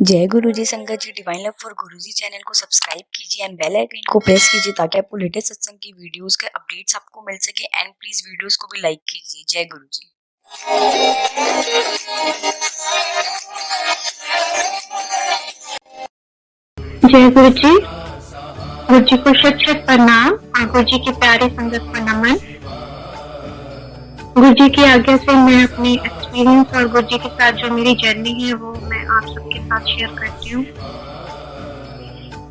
जय गुरु जी संगत जी। Divine love for Guru ji channel को सब्सक्राइब कीजिए एंड बेल आइकन को प्रेस कीजिए ताकि आपको लेटेस्ट सत्संग की वीडियोस के अपडेट्स आपको मिल सके। एंड प्लीज वीडियोस को भी लाइक कीजिए। जय गुरु जी। जय गुरु जी। गुरु जी को शत शत प्रणाम और गुरु जी की प्यारी संगत को नमन। गुरु जी की आज्ञा से मैं अपने एक्सपीरियंस और गुरु जी के साथ जो मेरी जर्नी है वो मैं आप सबके साथ शेयर करती हूँ।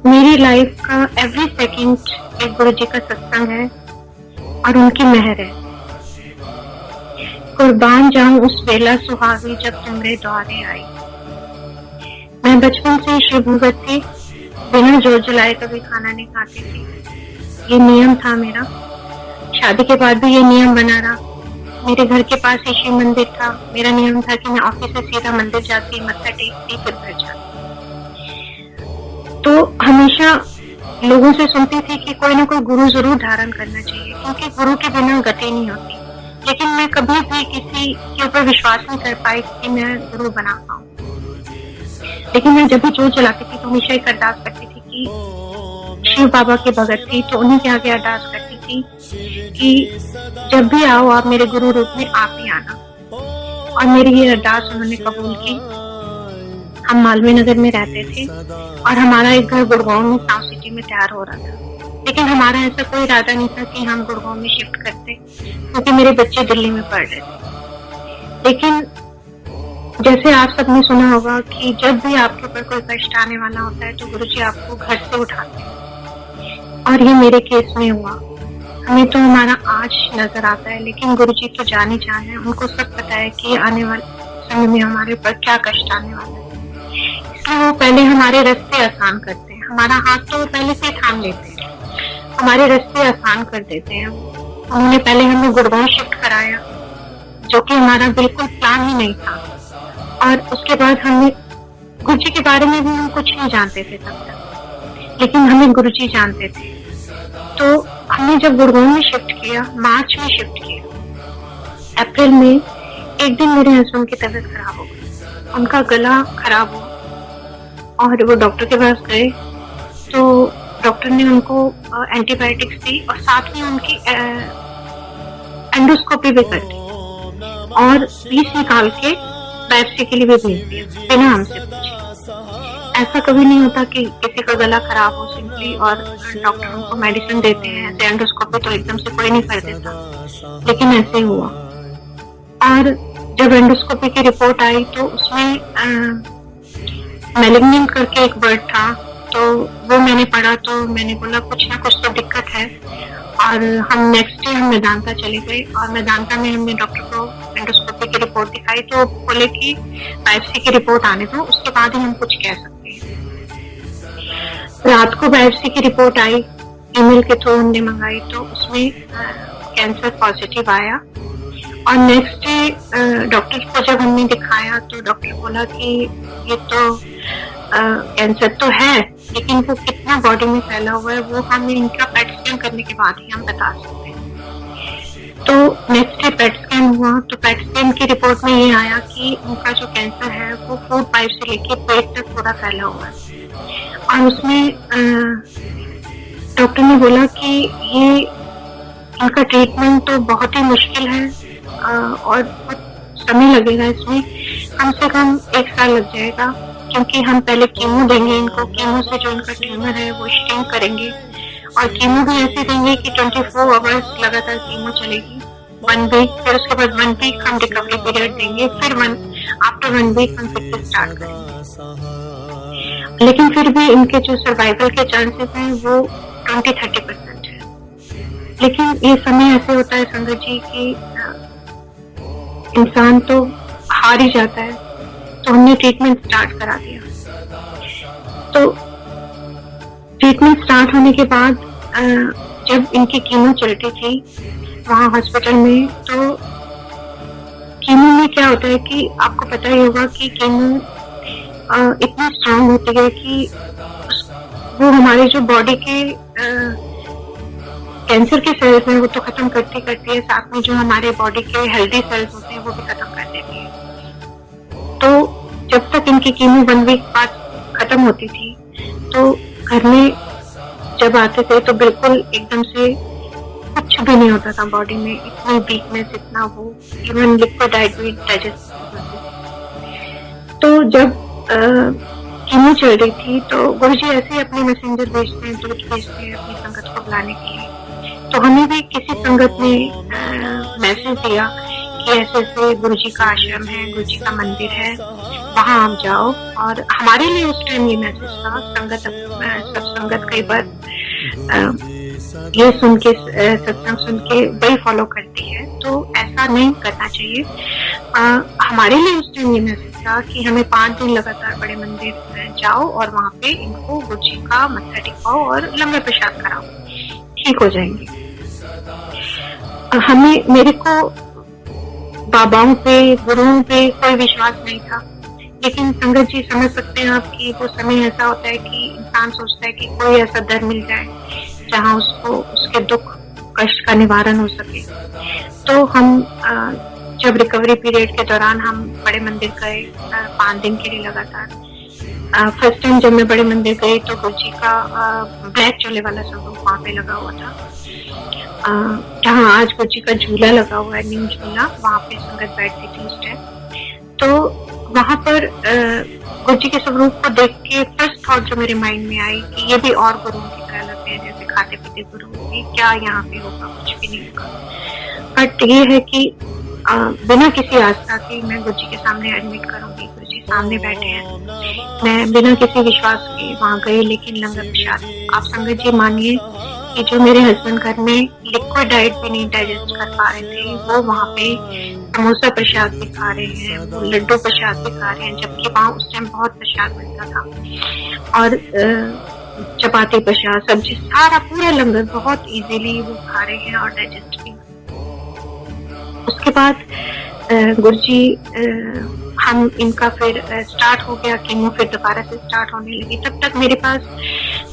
मेरी लाइफ का एवरी सेकंड एक गुरु जी का सत्संग है और उनकी मेहर है। कुर्बान जाऊं उस वेला सुहागी जब तुमरे द्वारे आई। मैं बचपन से शिव भगत थी, बिना जोर जलाए कभी खाना नहीं खाती थी। ये नियम था मेरा। शादी के बाद भी ये नियम बना रहा। मेरे घर के पास ही शिव मंदिर था। मेरा नियम था कि मैं ऑफिस से सीधा मंदिर जाती, मत्था टेकती, फिर घर जाती। तो हमेशा लोगों से सुनती थी कि कोई ना कोई गुरु जरूर धारण करना चाहिए, क्योंकि गुरु के बिना गति नहीं होती। लेकिन मैं कभी भी किसी के ऊपर विश्वास नहीं कर पाई कि मैं गुरु बना पाऊँ। लेकिन मैं जब भी जोत जलाती थी तो हमेशा एक अरदास करती थी कि शिव बाबा के भगत थी, तो उन्हीं के आगे अरदास करती थी कि जब भी आओ आप मेरे गुरु रूप में आप ही आना। और मेरी ये अरदास उन्होंने कबूल की। हम मालवीय नगर में रहते थे और हमारा एक घर गुड़गांव में साउथ सिटी में तैयार हो रहा था। लेकिन हमारा ऐसा कोई इरादा नहीं था कि हम गुड़गांव में शिफ्ट करते, क्योंकि मेरे बच्चे दिल्ली में पढ़ रहे थे। लेकिन जैसे आप सबने सुना होगा कि जब भी आपके ऊपर कोई कष्ट आने वाला होता है तो गुरुजी आपको घर से उठाते हैं, और ये मेरे केस में हुआ। हमें तो हमारा आज नजर आता है, लेकिन गुरुजी तो जाने जान है। उनको सब पता है कि आने वाले समय में हमारे ऊपर क्या कष्ट आने वाला है। इसलिए वो पहले हमारे रास्ते आसान करते हैं। हमारा हाथ तो पहले से थाम लेते हैं, हमारे रास्ते आसान कर देते हैं। उन्होंने पहले हमें गुड़गांव शिफ्ट कराया, जो कि हमारा बिल्कुल प्लान ही नहीं था। और उसके बाद हमें गुरुजी के बारे में भी हम कुछ नहीं जानते थे तब तक, लेकिन हमें गुरुजी जानते थे। तो हमने जब गुड़गांव में शिफ्ट किया, मार्च में शिफ्ट किया, अप्रैल में एक दिन मेरे हस्बैंड की तबीयत खराब हो गई। उनका गला खराब हुआ और वो डॉक्टर के पास गए, तो डॉक्टर ने उनको एंटीबायोटिक्स दी और साथ में उनकी एंडोस्कोपी भी कर दी और पीस निकाल के बायोप्सी के लिए भी भेज दिया, बिना हमसे पूछे। ऐसा कभी नहीं होता कि किसी का गला खराब हो सिंपली और डॉक्टर उनको मेडिसिन देते हैं। ऐसे एंडोस्कोपी तो एकदम से कोई नहीं कर देता, लेकिन ऐसे हुआ। और जब एंडोस्कोपी की रिपोर्ट आई तो उसमें मैलिग्नेंट करके एक वर्ड था, तो वो मैंने पढ़ा। तो मैंने बोला कुछ ना कुछ तो दिक्कत है। और हम नेक्स्ट डे हम मेदांता चले गए और मेदांता में हमने डॉक्टर को एंडोस्कोपी की रिपोर्ट दिखाई, तो बोले कि बायोप्सी की रिपोर्ट आने दो, उसके बाद ही हम कुछ कह सकते हैं। रात को बायोप्सी की रिपोर्ट आई, ईमेल के थ्रू हमने मंगाई, तो उसमें कैंसर पॉजिटिव आया। और नेक्स्ट डे डॉक्टर को जब हमने दिखाया तो डॉक्टर बोला कि ये तो कैंसर तो है, लेकिन वो कितना बॉडी में फैला हुआ है वो हमें इनका पेट स्कैन करने के बाद ही हम बता सकते हैं। तो नेक्स्ट डे पेट स्कैन हुआ, तो पेट स्कैन की रिपोर्ट में ये आया कि उनका जो कैंसर है वो फूड पाइप से लेके पेट तक पूरा फैला हुआ है। और उसमें डॉक्टर ने बोला कि ये इनका ट्रीटमेंट तो बहुत ही मुश्किल है और बहुत समय लगेगा। इसमें कम से कम 1 साल लग जाएगा, क्योंकि हम पहले कीमो देंगे इनको। कीमो से जो इनका ट्यूमर है वो स्टिंग करेंगे, और कीमो भी ऐसे देंगे कि 24 आवर्स लगातार कीमो चलेगी, 1 वीक। फिर उसके बाद 1 वीक हम रिकवरी पीरियड देंगे, फिर आफ्टर 1 वीक हम फिर से स्टार्ट करेंगे। लेकिन फिर भी इनके जो सर्वाइवल के चांसेस हैं वो 20-30% है। लेकिन ये समय ऐसे होता है संगत जी कि इंसान तो हार ही जाता है। तो हमने ट्रीटमेंट स्टार्ट करा दिया। तो ट्रीटमेंट स्टार्ट होने के बाद जब इनकी कीमो चलती थी वहाँ हॉस्पिटल में, तो कीमो में क्या होता है कि आपको पता ही होगा कि कीमो इतनी स्ट्रांग होती है कि वो हमारे जो बॉडी के कैंसर के सेल्स हैं वो तो खत्म करती है, साथ में जो हमारे बॉडी के हेल्दी सेल्स होते हैं वो भी खत्म कर देती है। तो जब तक इनकी कीमो 1 वीक बाद खत्म होती थी तो घर में जब आते थे तो बिल्कुल एकदम से कुछ भी नहीं होता था बॉडी में, इतनी वीकनेस, इतना वो, इवन लिक्विड डाइट भी डाइजेस्ट नहीं होती। तो जब कीमो चल रही थी तो गुरुजी ऐसे ही अपने मैसेंजर भेजते हैं, दूध भेजते हैं अपनी संगत को बुलाने के लिए। तो हमें भी किसी संगत ने मैसेज दिया कि ऐसे ऐसे गुरुजी का आश्रम है, गुरुजी का मंदिर है, वहाँ आप जाओ। और हमारे लिए उस टाइम ये मैसेज था, सब संगत कई बार ये सुन के, सत्संग सुन के वही फॉलो करती है, तो ऐसा नहीं करना चाहिए। हमारे लिए उस टाइम ये मैसेज था कि हमें 5 दिन लगातार बड़े मंदिर जाओ और वहाँ पे इनको गुरुजी का मत्था टिकाओ और लंगर प्रसाद कराओ, ठीक हो जाएंगे। मेरे को बाबाओं पे, गुरुओं पे कोई विश्वास नहीं था, लेकिन संगत जी समझ सकते हैं आप कि वो समय ऐसा होता है कि इंसान सोचता है कि कोई ऐसा दर मिल जाए जहाँ उसको उसके दुख कष्ट का निवारण हो सके। तो हम जब रिकवरी पीरियड के दौरान हम बड़े मंदिर गए 5 दिन के लिए लगातार। फर्स्ट टाइम जब मैं बड़े मंदिर गई तो गुरुजी का ब्लैक चोले वाला स्वरूप वहाँ पे लगा हुआ था, जहाँ आज गुरुजी का झूला लगा हुआ है, न्यू झूला, वहाँ पे संगत बैठती थी उस टाइम। तो वहाँ पर गुरुजी के स्वरूप को देख के फर्स्ट थॉट जो मेरे माइंड में आई कि ये भी और गुरुओं की तरह लगते हैं, जैसे खाते पीते गुरु होंगे, क्या यहाँ पे होगा, कुछ भी नहीं होगा। बट ये है कि बिना किसी आस्था के मैं गुरुजी के सामने एडमिट करूंगी, गुरुजी सामने बैठे हैं, मैं बिना किसी विश्वास के वहाँ गई। लेकिन लंगर प्रसाद, आप संगत जी मानिए कि जो मेरे हस्बैंड घर में लिक्विड डाइट भी नहीं डाइजेस्ट कर पा रहे थे, वो वहाँ पे समोसा प्रसाद भी खा रहे हैं, वो लड्डू प्रसाद भी खा रहे हैं, जबकि वहाँ उस टाइम बहुत प्रसाद मिलता था। और चपाती प्रसाद, सब्जी, सारा पूरा लंगर बहुत इजीली वो खा रहे हैं और डाइजेस्ट भी। उसके बाद गुरुजी, हम इनका फिर स्टार्ट हो गया कीमो, फिर दोबारा से स्टार्ट होने लगी। तब तक मेरे पास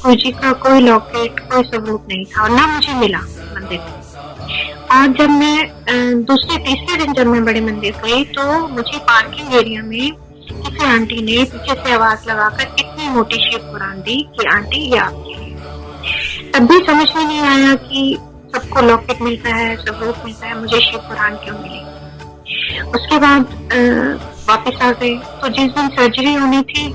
गुरुजी का कोई लॉकेट, कोई स्वरूप नहीं था और ना मुझे मिला मंदिर में। और जब मैं दूसरे तीसरे दिन जब मैं बड़े मंदिर गई तो मुझे पार्किंग एरिया में किसी आंटी ने पीछे से आवाज लगाकर इतनी मोटी शिव कुरान दी कि आंटी ये आपके लिए। तब भी समझ में नहीं आया कि सबको लॉकेट मिलता है, स्वरूप मिलता है, मुझे शिव कुरान क्यों मिली। उसके बाद वापस आ गए। तो जिस दिन सर्जरी होनी थी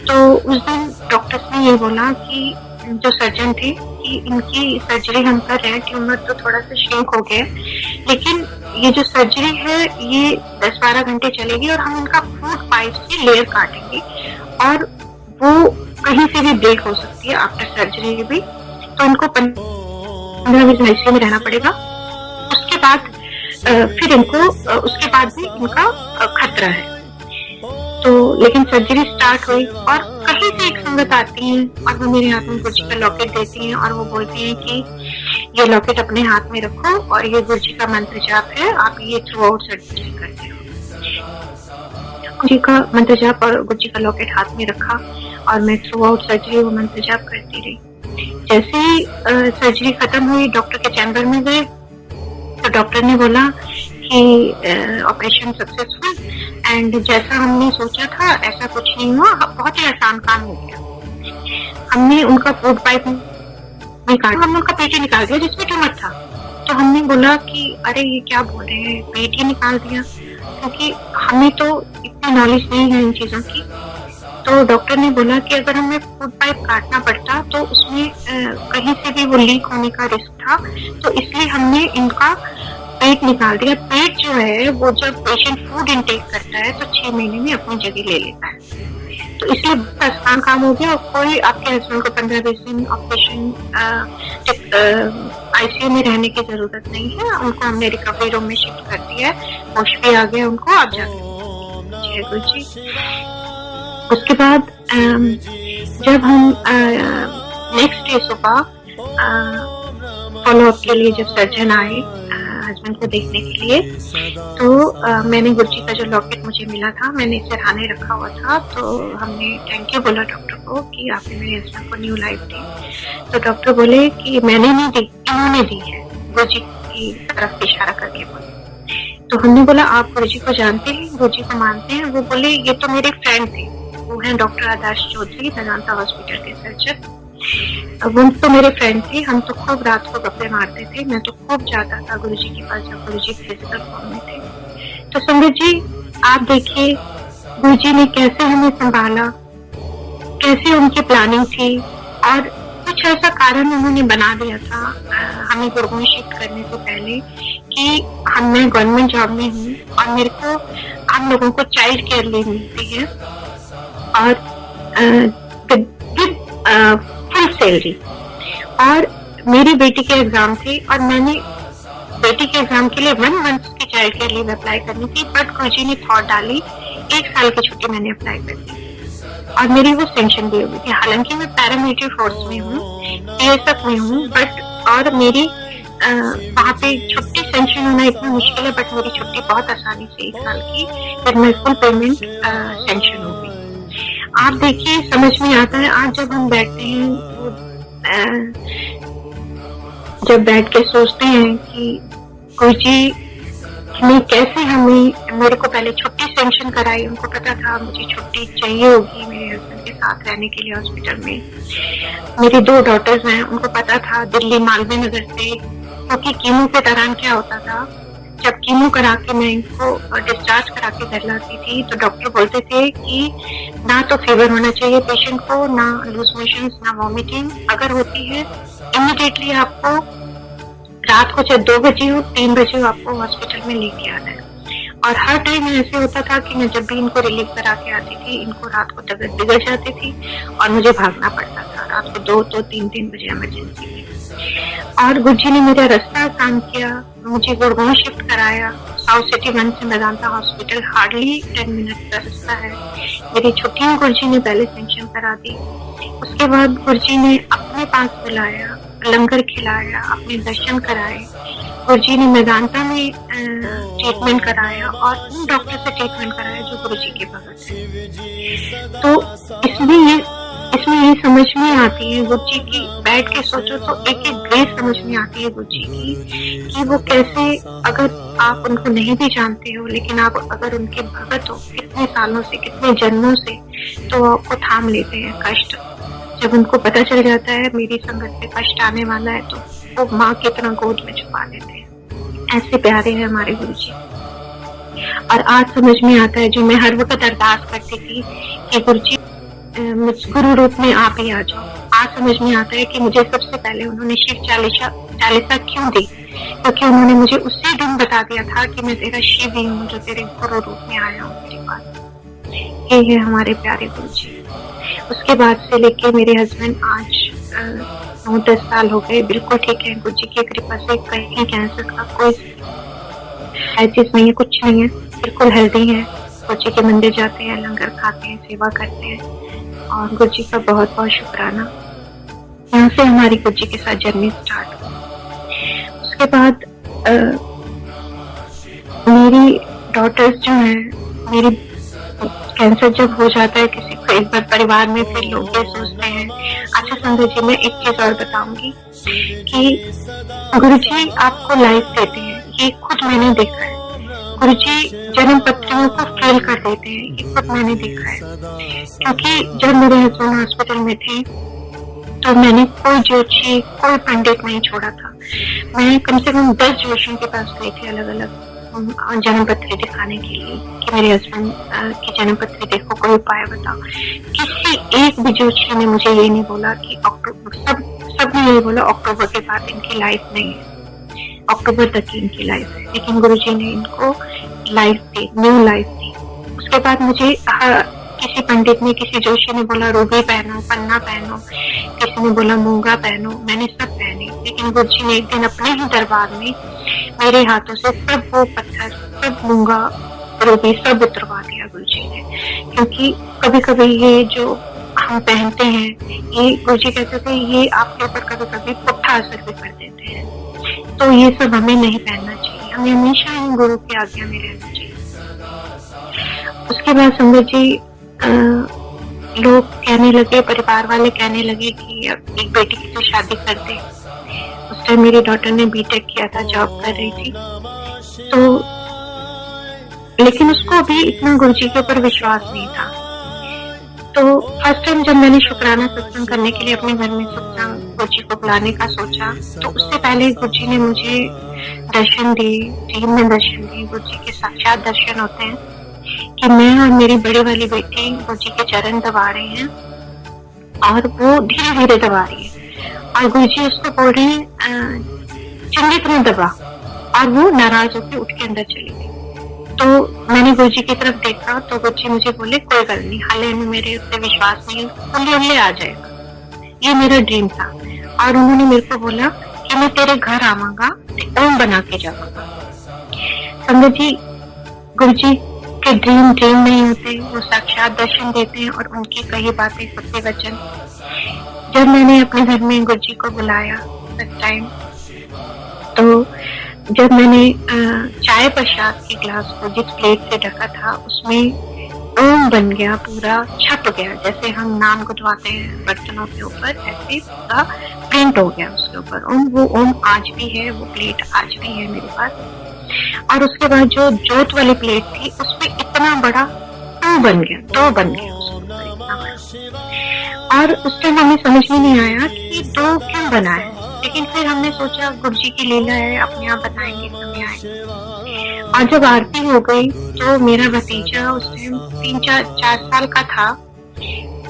तो उस दिन डॉक्टर्स ने ये बोला कि जो सर्जन थे कि इनकी सर्जरी हम कर रहे हैं, ट्यूमर तो थोड़ा सा श्रिंक हो गया, लेकिन ये जो सर्जरी है ये 10-12 घंटे चलेगी और हम इनका फूड पाइप से लेयर काटेंगे और वो कहीं से भी ब्रेक हो सकती है आफ्टर सर्जरी भी। तो इनको 15-20 दिन ICU में रहना पड़ेगा। उसके बाद फिर इनको उसके बाद भी इनका खतरा है। तो लेकिन सर्जरी स्टार्ट हुई और कहीं से एक संगत आती है और वो मेरे हाथ में गुरुजी का लॉकेट देती हैं और वो बोलती हैं कि ये लॉकेट अपने हाथ में रखो और ये गुरुजी का मंत्र जाप है, आप ये थ्रू आउट सर्जरी करते हो। गुरुजी का मंत्र जाप और गुरुजी का लॉकेट हाथ में रखा और मैं थ्रू आउट सर्जरी वो मंत्र जाप करती रही। जैसे ही सर्जरी खत्म हुई, डॉक्टर के चैम्बर में गए तो डॉक्टर ने बोला कि ऑपरेशन सक्सेसफुल एंड जैसा हमने सोचा था ऐसा कुछ नहीं हुआ, बहुत ही आसान काम हो गया। हमने उनका फूड पाइप निकाल, हमने उनका पेट ही निकाल दिया जिसमें ट्यूमर था। तो हमने बोला कि अरे ये क्या बोल रहे हैं, पेट ही निकाल दिया, क्योंकि हमें तो इतनी नॉलेज नहीं है इन चीजों की। तो डॉक्टर ने बोला कि अगर हमें फूड पाइप काटना पड़ता तो उसमें कहीं से भी वो लीक होने का रिस्क था, तो इसलिए हमने इनका पेट निकाल दिया। पेट जो है वो जब पेशेंट फूड इनटेक करता है तो 6 महीने में अपनी जगह ले लेता है, तो इसलिए बहुत आसान काम हो गया। और कोई आपके हस्बैंड को 15-20 दिन ऑपरेशन ICU में रहने की जरूरत नहीं है। उनको हमने रिकवरी रूम में शिफ्ट कर दिया है, होश भी आ गया उनको, आप जाके जय गुरु जी। उसके बाद जब हम नेक्स्ट डे सुबह फॉलो अप के लिए जब सर्जन आए हस्बैंड को देखने के लिए, तो मैंने गुरुजी का जो लॉकेट मुझे मिला था मैंने सिरहाने रखा हुआ था, तो हमने थैंक यू बोला डॉक्टर को कि आपने मेरे हस्बैंड को न्यू लाइफ दी। तो डॉक्टर बोले कि मैंने नहीं दी, इन्होंने दी है, गुरुजी की तरफ इशारा करके बोले। तो हमने बोला आप गुरुजी को जानते हैं, गुरुजी को मानते हैं? वो बोले ये तो मेरे फ्रेंड थे, वो हैं डॉक्टर आदर्श चौधरी, मेदांता हॉस्पिटल के सर्जन। वो तो मेरे फ्रेंड थे, हम तो खूब रात को गप्पे मारते थे। मैं तो खूब जाता था गुरुजी के पास जब गुरुजी फिजिकल फॉर्म में थे। तो संगत जी, आप देखिए गुरुजी ने कैसे हमें संभाला, कैसे उनकी प्लानिंग थी, और कुछ ऐसा कारण उन्होंने बना दिया था हमें गुरुकुल शिफ्ट करने से पहले कि मैं गवर्नमेंट जॉब में हूँ और मेरे को हम लोगों को चाइल्ड केयर लीव मिलती है और फुल सैलरी। और मेरी बेटी के एग्जाम थे और मैंने बेटी के एग्जाम के लिए 1 मंथ की चाइल्ड केयर लीव अप्लाई करनी थी, बट गुरुजी ने थॉट डाली 1 साल की छुट्टी मैंने अप्लाई कर दी और मेरी वो सेंक्शन भी हो गई थी। हालांकि मैं पैरामिलिट्री फोर्स में हूँ, बीएसएफ में हूँ, बट और मेरी वहाँ पे छुट्टी सेंक्शन होना इतना मुश्किल है, बट मेरी छुट्टी बहुत आसानी से 1 साल की फिर मैं फुल पेमेंट सेंक्शन हो गई। आप देखिए समझ में आता है आज जब हम बैठते हैं जब बैठ के सोचते हैं कि गुरुजी ने कैसे हमें, मेरे को पहले छुट्टी सेंक्शन कराई। उनको पता था मुझे छुट्टी चाहिए होगी मेरे हस्बैंड के साथ रहने के लिए हॉस्पिटल में। मेरी 2 डॉटर्स हैं, उनको पता था दिल्ली मालवीय नगर से, क्योंकि कीमो के दौरान क्या होता था, जब कीमो करा के मैं इनको डिस्चार्ज करा के घर लाती थी तो डॉक्टर बोलते थे कि ना तो फीवर होना चाहिए पेशेंट को, ना लूज मोशंस, ना वॉमिटिंग। अगर होती है इमीडिएटली आपको रात को चाहे 2 बजे हो 3 बजे हो आपको हॉस्पिटल में लेके आना है। और हर टाइम ऐसे होता था कि मैं जब भी इनको रिलीव करा के आती थी, इनको रात को तबीयत बिगड़ जाती थी और मुझे भागना पड़ता था रात को 2-3 बजे इमरजेंसी में। और गुरुजी ने मेरा रास्ता आसान किया, मुझे गुड़गांव शिफ्ट कराया। साउथ सिटी 1 से मेदांता हॉस्पिटल हार्डली 10 मिनट का रास्ता है। मेरी छुट्टियां गुरुजी ने पहले सेंक्शन करा दी। उसके बाद गुरुजी ने अपने पास बुलाया, लंगर खिलाया, अपने दर्शन कराए। गुरुजी ने मेदांता में ट्रीटमेंट कराया और उन डॉक्टर से ट्रीटमेंट कराया जो गुरुजी के भगत हैं। तो इसमें ये समझ में आती है गुरुजी की, बैठ के सोचो तो एक ग्रेस समझ में आती है गुरुजी की कि वो कैसे, अगर आप उनको नहीं भी जानते हो लेकिन आप अगर उनके भगत हो कितने सालों से, कितने जन्मों से, तो आपको थाम लेते हैं कष्ट। जब उनको पता चल जाता है मेरी संगत पे कष्ट आने वाला है तो वो माँ की तरह गोद में छुपा लेते हैं। ऐसे प्यारे हैं हमारे गुरुजी। और आज समझ में आता है, जो मैं हर वक्त अरदास करती थी कि गुरुजी गुरु रूप में आप ही आ जाओ, आज समझ में आता है कि मुझे सबसे पहले उन्होंने शिव चालीसा क्यों दी, क्योंकि उन्होंने मुझे उसी दिन बता दिया था कि मैं तेरा शिव ही हूँ जो तेरे गुरु रूप में आया हूँ तेरे पास। ये है हमारे प्यारे गुरुजी। उसके बाद से लेके मेरे हस्बैंड आज 9-10 साल हो गए, बिल्कुल ठीक है गुरुजी की कृपा से। कहीं कैंसर का कोई चीज नहीं है, कुछ नहीं है, बिल्कुल हेल्दी है। गुरुजी के मंदिर जाते हैं, लंगर खाते हैं, सेवा करते हैं और गुरुजी का बहुत बहुत शुक्राना। यहाँ से हमारी गुरुजी के साथ जर्नी स्टार्ट हुई। उसके बाद मेरी डॉटर्स जो हैं, मेरी कैंसर जब हो जाता है किसी को एक बार परिवार में, फिर लोग ये सोचते हैं। अच्छा संगत जी, मैं एक चीज और बताऊंगी कि गुरुजी आपको लाइफ देते हैं, ये खुद मैंने देखा है। गुरुजी जन्म पत्रियों को फेल कर देते हैं, ये खुद मैंने देखा है। क्योंकि जब मेरे हस्बैंड हॉस्पिटल में थे तो मैंने कोई ज्योतिषी, कोई पंडित नहीं छोड़ा था। मैं कम से कम 10 ज्योतिषियों के पास गई थी अलग अलग जन्म पत्री दिखाने के लिए कि मेरे हस्बैंड की जन्म पत्री देखो, कोई उपाय बताओ। किसी एक भी ज्योतिषी ने मुझे ये नहीं बोला कि सब ने ये बोला अक्टूबर के बाद इनकी लाइफ नहीं है, अक्टूबर तक की इनकी लाइफ है। लेकिन गुरुजी ने इनको लाइफ दी, न्यू लाइफ दी। उसके बाद मुझे किसी पंडित ने, किसी जोशी ने बोला रूबी पहनो, पन्ना पहनो, किसी ने बोला मूंगा पहनो, मैंने सब पहने। लेकिन गुरुजी ने एक दिन अपने ही दरबार में मेरे हाथों से सब वो पत्थर, सब मूंगा, रूबी सब उतरवा दिया गुरुजी ने। क्योंकि कभी कभी ये जो हम पहनते हैं, ये गुरुजी कहते थे ये आपके ऊपर कभी कभी पुट्ठा असर भी कर देते हैं, तो ये सब हमें नहीं पहनना चाहिए, हमें हमेशा इन गुरु की आज्ञा में रहना चाहिए। उसके बाद संगत जी लोग कहने लगे, परिवार वाले कहने लगे कि अब एक बेटी की तो शादी कर दे। उस टाइम मेरी डॉटर ने बीटेक किया था, जॉब कर रही थी, तो लेकिन उसको भी इतना गुरुजी के ऊपर विश्वास नहीं था। तो फर्स्ट टाइम जब मैंने शुक्राना सत्संग करने के लिए अपने घर में सत्संग गुरुजी को बुलाने का सोचा, तो उससे पहले गुरुजी ने मुझे दर्शन दिए, ड्रीम में दर्शन दिए। गुरुजी के साक्षात दर्शन होते हैं कि मैं और मेरी बड़ी वाली बेटी गुरुजी के चरण दबा रहे हैं और वो धीरे धीरे दबा रही है और गुरुजी उसको बोल रहे हैं चंगी तरह दबा, और वो नाराज होकर उठ के अंदर चली गई। तो मैंने गुरुजी की तरफ देखा तो गुरुजी मुझे बोले कोई गल नहीं, हाले में मेरे ऊपर विश्वास नहीं, खुले आ जाएगा। ये मेरा ड्रीम था और उन्होंने मेरे को बोला कि मैं तेरे घर आवांगा, ओम बना के जाऊंगा। संगत जी, गुरुजी के ड्रीम नहीं होते, वो साक्षात दर्शन देते हैं और उनकी कही बातें सत्य वचन। जब मैंने अपने घर में गुरुजी को बुलाया फर्स्ट टाइम, तो जब मैंने चाय प्रसाद के ग्लास को जिस प्लेट से ढका था उसमें ओम बन गया, पूरा छप गया। जैसे हम नाम गुदवाते हैं बर्तनों के ऊपर, ऐसे पूरा प्रिंट हो गया उसके ऊपर ओम। वो ओम आज भी है, वो प्लेट आज भी है मेरे पास। और उसके बाद जो जोत वाली प्लेट थी उसमें इतना बड़ा दो बन गया उसके ऊपर, इतना बड़ा। और उस टाइम हमें समझ में नहीं आया कि दो क्यों बना है, लेकिन फिर हमने सोचा गुरुजी की लीला है, अपने आप बताएंगे, समय आएगा। और जब आरती हो गई तो मेरा भतीजा उस टाइम 3-4 साल का था।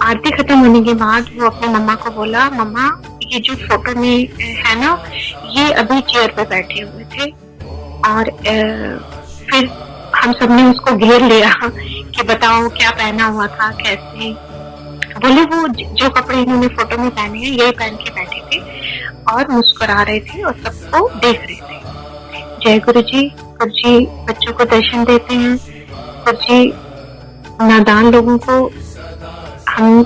आरती खत्म होने के बाद वो अपनी मम्मा को बोला, मम्मा ये जो फोटो में है ना, ये अभी चेयर पे बैठे हुए थे। और फिर हम सबने उसको घेर लिया कि बताओ क्या पहना हुआ था, कैसे। बोले वो जो कपड़े इन्होंने फोटो में पहने हैं यही पहन के बैठे थे और मुस्कुरा रहे थे और सबको देख रहे थे। जय गुरुजी। गुरुजी बच्चों को दर्शन देते हैं, गुरुजी नादान लोगों को हम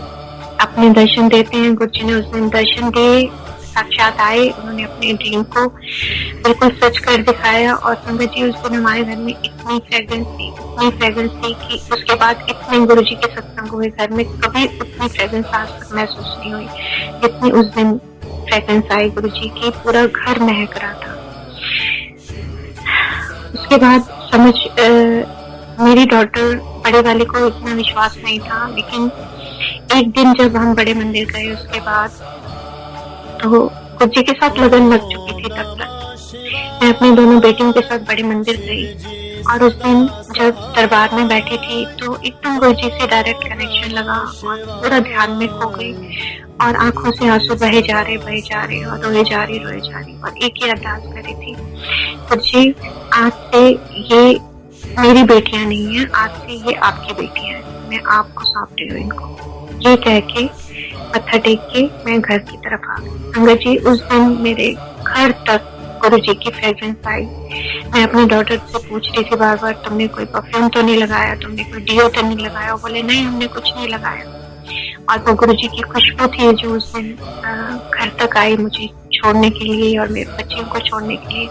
अपने दर्शन देते हैं। गुरुजी ने उस दिन दर्शन दिए, साक्षात आए, उन्होंने अपने ड्रीम को बिल्कुल सच कर दिखाया। और संगत जी, उस दिन हमारे घर में इतनी फ्रेग्रेंस थी कि उसके बाद इतने गुरुजी के सत्संग हुए घर में, कभी उतनी फ्रेग्रेंस आज तक महसूस नहीं हुई जितनी उस दिन फ्रेग्रेंस आई गुरुजी की। पूरा घर महक रहा था। उसके बाद मेरी डॉटर बड़े वाले को इतना विश्वास नहीं था, लेकिन एक दिन जब हम बड़े मंदिर गए उसके बाद, तो गुरुजी के साथ लगन लग चुकी थी तब तक। मैं अपनी दोनों बेटियों के साथ बड़े मंदिर गई और उस दिन जब दरबार में बैठी थी तो एकदम गुरुजी से डायरेक्ट कनेक्शन लगा और पूरा ध्यान में खो गई और आंखों से आंसू बहे जा रहे और रोए जा रही और एक ही अरदास करी थी, गुरुजी आज से ये मेरी बेटियां नहीं है, आज से ये आपकी बेटियां हैं, मैं आपको सौंप रही हूँ इनको। ये कह के मत्था टेक के मैं घर की तरफ आ गई। संगत जी, उस दिन मेरे घर तक गुरुजी की फ्रेग्रेंस आई। मैं अपनी डॉटर से पूछ रही थी बार बार, तुमने कोई परफ्यूम तो नहीं लगाया, तुमने कोई डिओ तो नहीं लगाया? वो बोले नहीं, हमने कुछ नहीं लगाया। और वो गुरुजी की खुशबू थी जो उस दिन घर तक आई मुझे छोड़ने के लिए और मेरे बच्चियों को छोड़ने के लिए,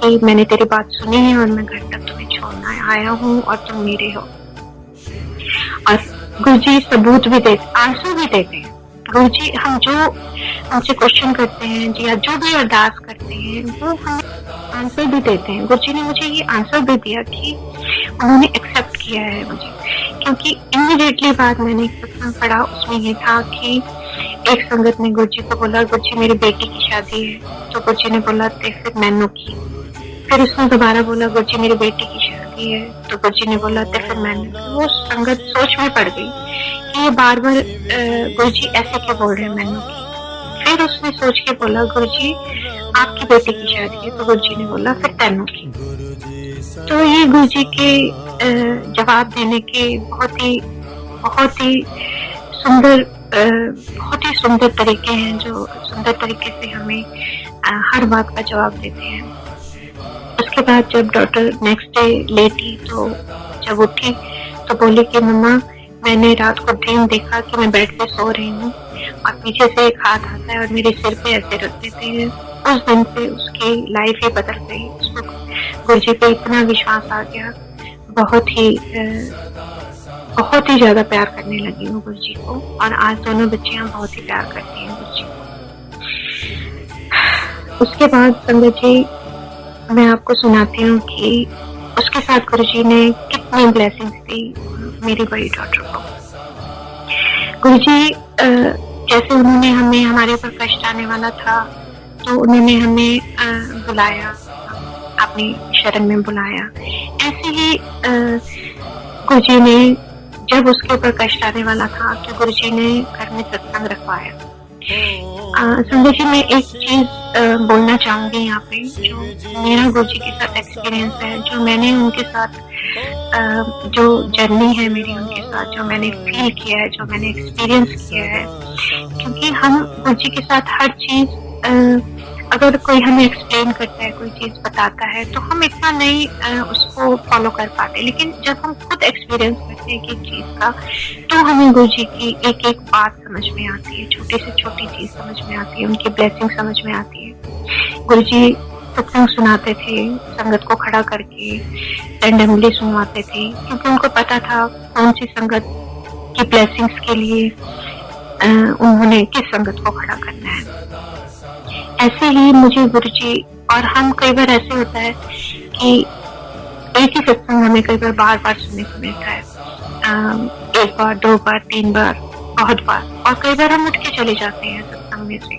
कि मैंने तेरी बात सुनी है और मैं घर तक तुम्हें छोड़ना आया हूँ और तुम मेरे हो। और गुरुजी सबूत भी देते, आंसू भी देते हैं। गुरुजी हम जो हमसे क्वेश्चन करते हैं जी, या जो भी अरदास करते हैं वो हमें आंसर भी देते हैं। गुरुजी ने मुझे ये आंसर भी दिया कि उन्होंने एक्सेप्ट किया है मुझे, क्योंकि इमीडिएटली बाद मैंने एक सत्संग पढ़ा, उसमें ये था कि एक संगत ने गुरुजी को बोला, गुरुजी मेरी बेटी की शादी है। तो गुरुजी ने बोला ते फिर मैनू की। फिर उसने दोबारा बोला, गुरुजी मेरी बेटी की शादी है। तो गुरुजी ने बोला ते फिर मैनू। वो संगत सोच में पड़ गई कि ये बार बार गुरुजी ऐसे क्यों बोल रहे हैं मैनू की। फिर उसने सोच के बोला, गुरुजी आपकी बेटी की शादी है। तो गुरुजी ने बोला फिर तैनू की। तो ये गुरुजी के जवाब देने के बहुत ही सुंदर तरीके हैं, जो सुंदर तरीके से हमें हर बात का जवाब देते हैं। उसके बाद जब डॉटर नेक्स्ट डे लेटी, तो जब उठी तो बोली कि मम्मा मैंने रात को ड्रीम देखा कि मैं बेड पे सो रही हूँ और पीछे से एक हाथ आता है और मेरे सिर पे ऐसे रख देते हैं। उस दिन से उसकी लाइफ ही बदल गई। उसको गुरुजी पे इतना विश्वास आ गया, बहुत ही ज्यादा प्यार करने लगी वो गुरुजी को। और आज दोनों बच्चियां बहुत ही प्यार करती हैं गुरुजी को। उसके बाद संगत जी, मैं आपको सुनाती हूँ कि उसके साथ गुरुजी ने कितनी ब्लेसिंग्स दी मेरी बड़ी डॉटर को। गुरुजी जैसे उन्होंने हमें हमारे ऊपर कष्ट आने वाला था तो उन्होंने हमें बुलाया, अपनी शरण में बुलाया। ऐसे ही गुरुजी ने जब उसके ऊपर कष्ट आने वाला था तो गुरुजी ने घर में सत्संग रखवाया। संजय जी, मैं एक चीज बोलना चाहूंगी यहाँ पे, जो मेरा गुरुजी के साथ एक्सपीरियंस है, जो मैंने उनके साथ जो जर्नी है मेरी उनके साथ, जो मैंने फील किया है, जो मैंने एक्सपीरियंस किया है, क्योंकि हम गुरुजी के साथ हर चीज अगर कोई हमें एक्सप्लेन करता है, कोई चीज बताता है तो हम इतना नहीं उसको फॉलो कर पाते, लेकिन जब हम खुद एक्सपीरियंस करते हैं एक चीज का तो हमें गुरुजी की एक एक बात समझ में आती है, छोटी से छोटी चीज समझ में आती है, उनकी ब्लेसिंग समझ में आती है। गुरुजी सत्संग सुनाते थे, संगत को खड़ा करके रैंडमली सुनवाते थे, क्योंकि उनको पता था कौन सी संगत की ब्लेसिंग्स के लिए उन्होंने किस संगत को खड़ा करना है। ऐसे ही मुझे गुरुजी, और हम कई बार ऐसे होता है कि एक ही सत्संग हमें कई बार बार बार सुनने को मिलता है, एक बार, दो बार, तीन बार, बहुत बार, और कई बार हम उठ के चले जाते हैं सत्संग में से,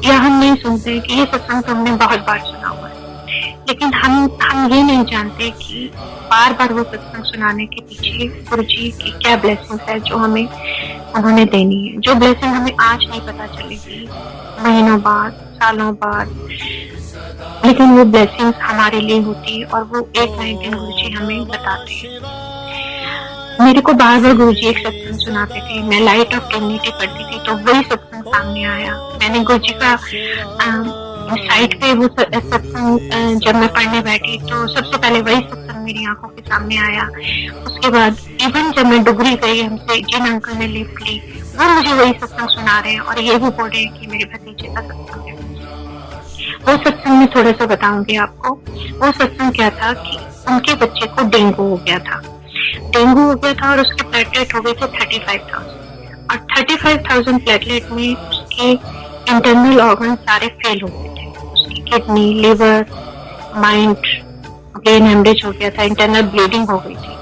या हम नहीं सुनते कि ये सत्संग तो हमने बहुत बार सुना हुआ है। लेकिन हम ये नहीं जानते कि बार बार वो सत्संग सुनाने के पीछे गुरुजी की क्या ब्लेसिंग्स है जो हमें उन्होंने देनी है, जो ब्लेसिंग हमें आज नहीं पता चलेगी, महीनों बाद, सालों बाद, लेकिन वो ब्लेसिंग्स हमारे लिए होती है और वो एक ना एक दिन गुरुजी हमें बताते हैं। मेरे को बार बार गुरुजी एक सत्संग सुनाते थे, मैं लाइट ऑफ डिग्निटी पढ़ती थी तो वही सत्संग सामने आया। मैंने गुरुजी का साइट पे वो सत्संग जब मैं पढ़ने बैठी तो सबसे पहले वही सत्संग मेरी आंखों के सामने आया। उसके बाद इवन जब मैं डुगरी गई, हमसे जिन अंकल ने लिफ्ट ली वो मुझे वही सत्संग सुना रहे हैं और ये भी बोल रहे हैं कि मेरे भतीजे का सत्संग है। वो सत्संग में थोड़ा सा बताऊंगी आपको। वो सत्संग क्या था कि उनके बच्चे को डेंगू हो गया था, और उसके प्लेटलेट हो गए थे 35,000, और 35,000 प्लेटलेट में उसके इंटरनल ऑर्गन सारे फेल हो गए थे। उसकी kidney, liver, mind, brain haemorrhage हो गया था, इंटरनल ब्लीडिंग हो गई थी,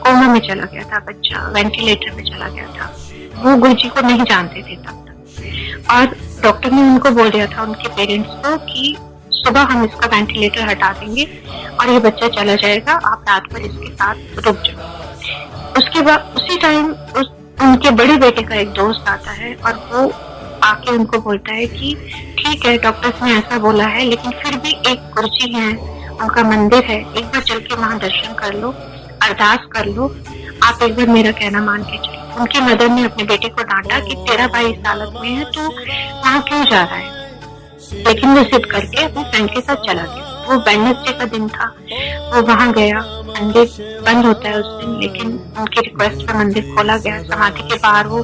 कोमा में चला गया था बच्चा, वेंटिलेटर पे चला गया था। वो गुरुजी को नहीं जानते थे तब तक, और डॉक्टर ने उनको बोल दिया था, उनके पेरेंट्स को, कि सुबह हम इसका वेंटिलेटर हटा देंगे और ये बच्चा चला जाएगा, आप रात भर इसके साथ रुक जाओ। उसके बाद उसी टाइम उनके बड़े बेटे का एक दोस्त आता है और वो आके उनको बोलता है कि ठीक है, डॉक्टर्स ने ऐसा बोला है, लेकिन फिर भी एक गुरुजी है, उनका मंदिर है, एक बार चल के वहां दर्शन कर लो, अरदास कर लो, आप एक बार मेरा कहना मान के चलो। उनकी मदर ने अपने बेटे को डांटा कि तेरा भाई इस हालत में है, तो वहाँ क्यों जा रहा है, लेकिन वो जिद करके अपने फ्रेंड के साथ चला गया। वो वेडनेसडे का दिन था, वो वहां गया, मंदिर बंद होता है उस दिन, लेकिन उनकी रिक्वेस्ट पर मंदिर खोला गया। समाधि के बाहर वो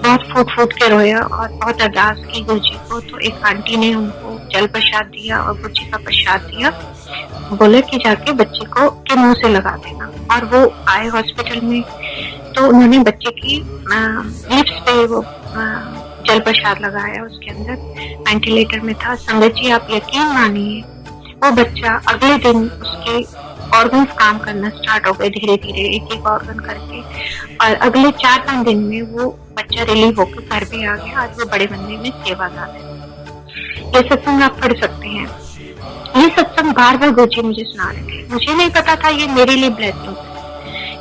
बहुत फूट के रोया और बहुत अरदास की गुरुजी को। तो एक आंटी ने उनको जल प्रसाद दिया और गुरुजी का प्रसाद दिया, बोले कि जाके बच्चे को के मुंह से लगा देना। और वो आए हॉस्पिटल में, तो उन्होंने बच्चे की लिप्स पे वो जल प्रसाद लगाया, उसके अंदर वेंटिलेटर में था। संगत जी, आप यकीन मानिए, वो बच्चा अगले दिन उसके ऑर्गन्स काम करना स्टार्ट हो गए, धीरे धीरे एक एक ऑर्गन करके, और अगले 4-5 दिन में वो बच्चा रिलीव होकर घर भी आ गया। आज वो बड़े मंदिर में सेवादार है। ये सत्संग आप पढ़ सकते हैं। ये सत्संग बार बार गुरुजी मुझे सुना रहे थे। मुझे नहीं पता था ये मेरे लिए ब्लेसिंग,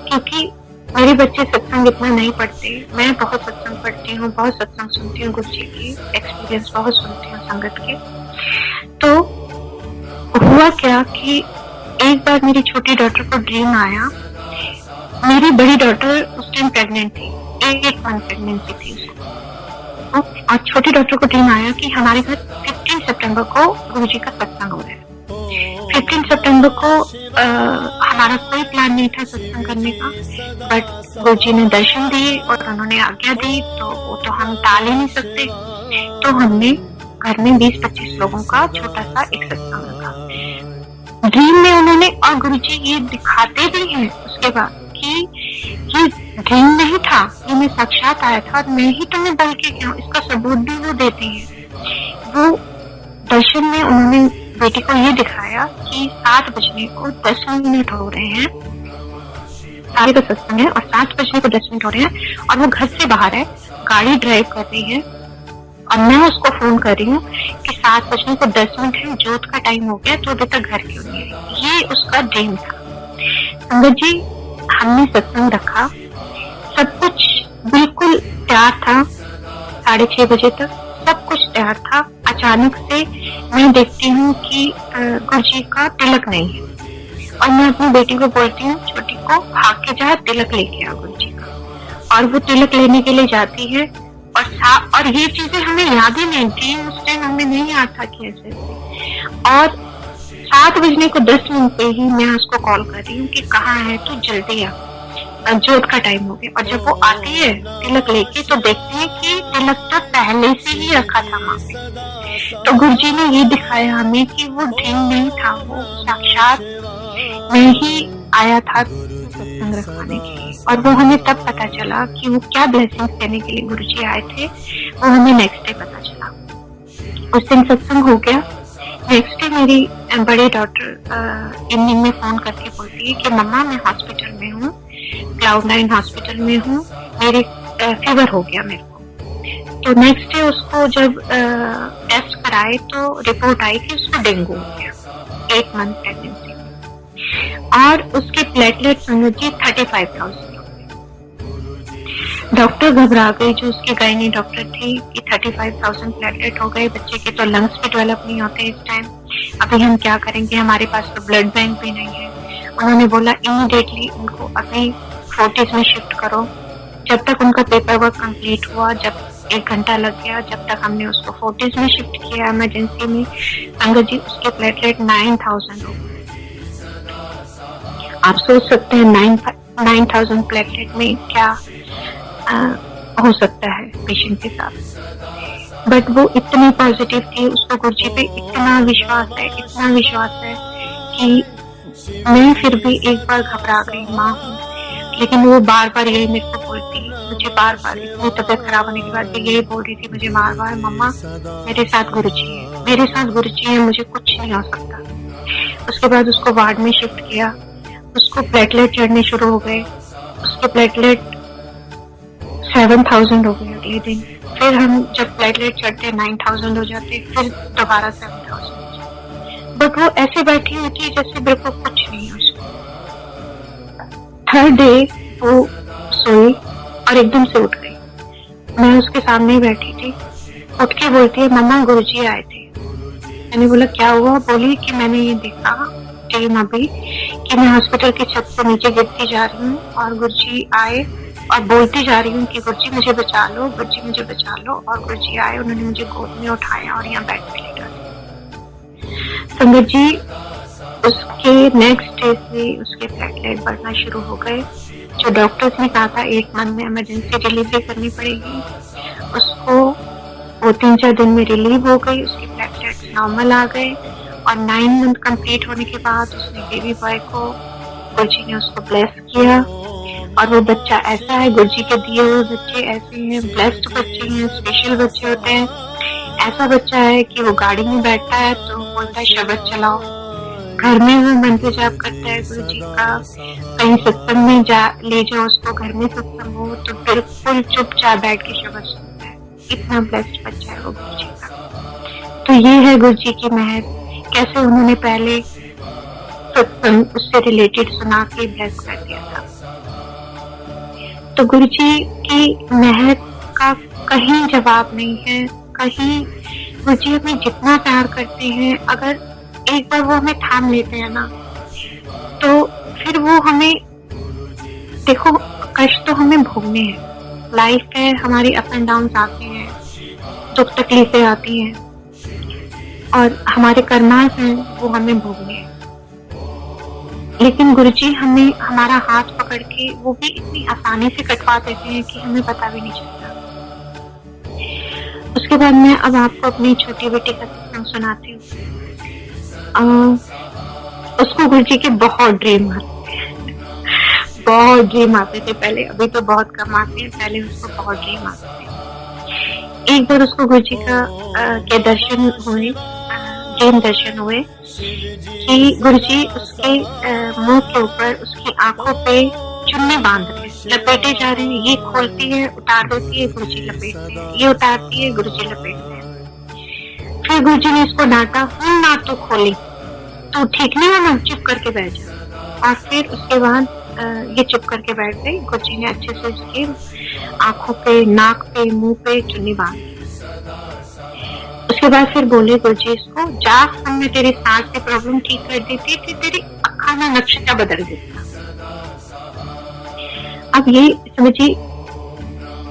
क्योंकि मेरे बच्चे सत्संग इतना नहीं पढ़ते। मैं बहुत सत्संग पढ़ती हूँ, बहुत सत्संग सुनती हूँ, गुरुजी की एक्सपीरियंस बहुत सुनती हूँ संगत के। तो हुआ क्या कि एक बार मेरी छोटी डॉटर को ड्रीम आया। मेरी बड़ी डॉटर उस टाइम प्रेग्नेंट थी, 1 मंथ प्रेगनेंसी थी उसको, और छोटी डॉटर को ड्रीम आया कि हमारे घर 15 सितंबर को गुरुजी का सत्संग हो रहा है। 15 सितंबर को हमारा कोई प्लान नहीं था सत्संग करने का, बट गुरुजी ने दर्शन दिए और उन्होंने आज्ञा दी, तो वो तो हम टाल ही नहीं सकते। तो हमने घर में 20-25 लोगों का छोटा सा एक सत्संग रखा ड्रीम में उन्होंने। और गुरुजी ये दिखाते भी हैं उसके बाद कि ये ड्रीम नहीं था, ये मैं साक्षात आया था और मैं ही तुम्हें बोल के गया हूँ। इसका सबूत भी वो देते हैं। वो दर्शन में उन्होंने बेटी को ये दिखाया कि 7 बजने को 10 मिनट हो रहे हैं, सारे का सत्संग है और 7 बजने को 10 मिनट हो रहे हैं, और वो घर से बाहर है, गाड़ी ड्राइव कर रही है और मैं उसको फोन कर रही हूँ कि 7:10 है, जोत का टाइम हो गया, तो अभी तक घर क्यों नहीं आई। ये उसका ड्रीम था। संगत जी, हमने सत्संग रखा, सब कुछ बिल्कुल तैयार था, 6:30 बजे तक सब कुछ तैयार था। अचानक से मैं देखती हूँ कि गुरुजी का तिलक नहीं है और मैं अपनी बेटी को बोलती हूँ, छोटी को, भाग के जा, तिलक लेके आ गुरुजी का। और वो तिलक लेने के लिए जाती है और ये चीजें हमें याद ही नहीं थी, उस टाइम हमें नहीं याद था कि ऐसे। और 7:10 पे ही मैं उसको कॉल कर रही हूँ कि कहाँ है तू, जल्दी आ, जोत का टाइम हो गया। और जब वो आती है तिलक लेके तो देखते हैं कि तिलक तो पहले से ही रखा था माँ पे। तो गुरुजी ने ये दिखाया हमें कि वो ड्रीम नहीं था, वो साक्षात मैं ही आया था सत्संग रखवाने के लिए। और वो हमें तब पता चला कि वो क्या ब्लेसिंग्स देने के लिए गुरुजी आए थे, वो हमें नेक्स्ट डे पता चला। उस दिन सत्संग हो गया। नेक्स्ट डे मेरी बड़ी डॉटर इवनिंग में फोन करके बोलती है कि मम्मा मैं हॉस्पिटल में हूँ, Cloud9 हॉस्पिटल में हूँ, मेरे फीवर हो गया मेरे को। तो नेक्स्ट डे उसको जब टेस्ट कराए तो रिपोर्ट आई कि उसको डेंगू हो गया, 8 मंथ प्रेगनेंसी में। और उसके प्लेटलेट संगत जी 35,000 हो गए। डॉक्टर घबरा गई, जो उसकी गायनी डॉक्टर थी, कि 35,000 प्लेटलेट हो गए, बच्चे के तो लंग्स भी डेवलप नहीं होते इस टाइम, अभी हम क्या करेंगे, हमारे पास तो ब्लड बैंक भी नहीं है। उन्होंने बोला इमीडिएटली उनको अभी फोर्टिस में शिफ्ट करो। जब तक उनका पेपर वर्क कंप्लीट हुआ, जब 1 घंटा लग गया, जब तक हमने उसको फोर्टिस में शिफ्ट किया इमरजेंसी में, संगत जी उसके प्लेटलेट 9,000 हो गए। आप सोच सकते हैं 9,000 प्लेटलेट में क्या हो सकता है पेशेंट के साथ। बट वो इतनी पॉजिटिव थी, उसको गुरुजी पे इतना विश्वास है कि मैं फिर भी एक बार घबरा गई, माँ हूँ, लेकिन वो बार बार यही मेरे को बोलती, मुझे बार बार इतनी तबीयत खराब होने के बाद भी यही बोल रही थी मुझे बार बार, मम्मा मेरे साथ गुरुजी है, मेरे साथ गुरुजी है, मुझे कुछ नहीं हो सकता। उसके बाद उसको वार्ड में शिफ्ट किया, उसको प्लेटलेट चढ़ने शुरू हो गए, उसके प्लेटलेट 7,000 हो गए अगले दिन। फिर हम जब प्लेटलेट चढ़ते 9,000 हो जाते, फिर दोबारा 7,000। बट वो ऐसे बैठी होती जैसे बिल्कुल कुछ नहीं है उसको। थर्ड डे वो सोई और एकदम से उठ गई। मैं उसके सामने ही बैठी थी, उठ के बोलती है मम्मा गुरुजी आए थे। मैंने बोला क्या हुआ? बोली कि मैंने ये देखा ड्रीम अभी कि मैं हॉस्पिटल की छत से नीचे गिरती जा रही हूँ और गुरुजी आए और बोलती जा रही हूँ कि गुरुजी मुझे बचा लो, गुरुजी मुझे बचा लो। और गुरुजी आए, उन्होंने मुझे गोद में उठाया और यहाँ बेड पे लेटा दिया। संगत जी उसके नेक्स्ट डे से उसके प्लेटलेट बढ़ना शुरू हो गए। जो डॉक्टर्स ने कहा था 8 मंथ में इमरजेंसी डिलीवरी करनी पड़ेगी, उसको वो 3-4 दिन में रिलीव हो गई, उसके प्लेटलेट्स नॉर्मल आ गए। और 9 मंथ कंप्लीट होने के बाद उसने बेबी बॉय को, गुरुजी ने उसको ब्लेस किया। और वो बच्चा ऐसा है, गुरुजी के दिए हुए बच्चे ऐसे हैं, ब्लेस्ड बच्चे हैं, स्पेशल बच्चे होते हैं। ऐसा बच्चा है कि वो गाड़ी में बैठता है तो बोलता है शब्द चलाओ, घर में वो मंत्र जाप करता है गुरुजी का, कहीं सत्संग में ले जाओ उसको, घर में सत्संग हो तो बिल्कुल चुपचाप बैठ के शब्द सुनता है। इतना ब्लेस्ड बच्चा है वो गुरुजी का। तो ये है गुरुजी की मेहर, कैसे उन्होंने पहले सत्संग उससे रिलेटेड सुना के ब्लेस कर दिया था। तो गुरुजी की मेहर का कहीं जवाब नहीं है, कहीं गुरुजी हमें जितना प्यार करते हैं, अगर एक बार वो हमें थाम लेते हैं ना, तो फिर वो हमें, देखो कष्ट तो हमें भोगने हैं, लाइफ है हमारी, अप एंड डाउन आते हैं, दुख तकलीफें आती हैं और हमारे कर्मास हैं वो हमें भोगने हैं। लेकिन गुरुजी हमें हमारा हाथ पकड़ के वो भी इतनी आसानी से कटवा देते हैं कि हमें पता भी नहीं चलता। उसके बाद मैं अब आपको अपनी छोटी बेटी का सत्संग सुनाती हूँ। उसको गुरुजी के बहुत ड्रीम आते थे पहले, अभी तो बहुत कम आते हैं, पहले उसको बहुत ड्रीम आते थे। एक बार उसको गुरुजी के दर्शन हुए, ड्रीम दर्शन हुए कि गुरुजी उसके मुंह के ऊपर, उसकी आंखों पे चुन्नी बांध रहे, लपेटे जा रहे हैं, ये खोलती है उतार देती है, गुरुजी लपेटते हैं, ये उतारती है, गुरुजी लपेटते हैं। फिर गुरुजी ने इसको डांटा, ना तो खोली, तो ठीक नहीं है ना, चुप करके बैठ जा। और फिर उसके बाद ये चुप करके बैठ गई। गुरुजी ने अच्छे से उसके आंखों पे, नाक पे, मुंह पे चुन्नी बांध दी। उसके बाद फिर बोले गुरुजी इसको, जा, हमने तेरी सांस की प्रॉब्लम ठीक कर दी थी, तेरी अखा में नक्शा बदल देता। अब ये समझिए,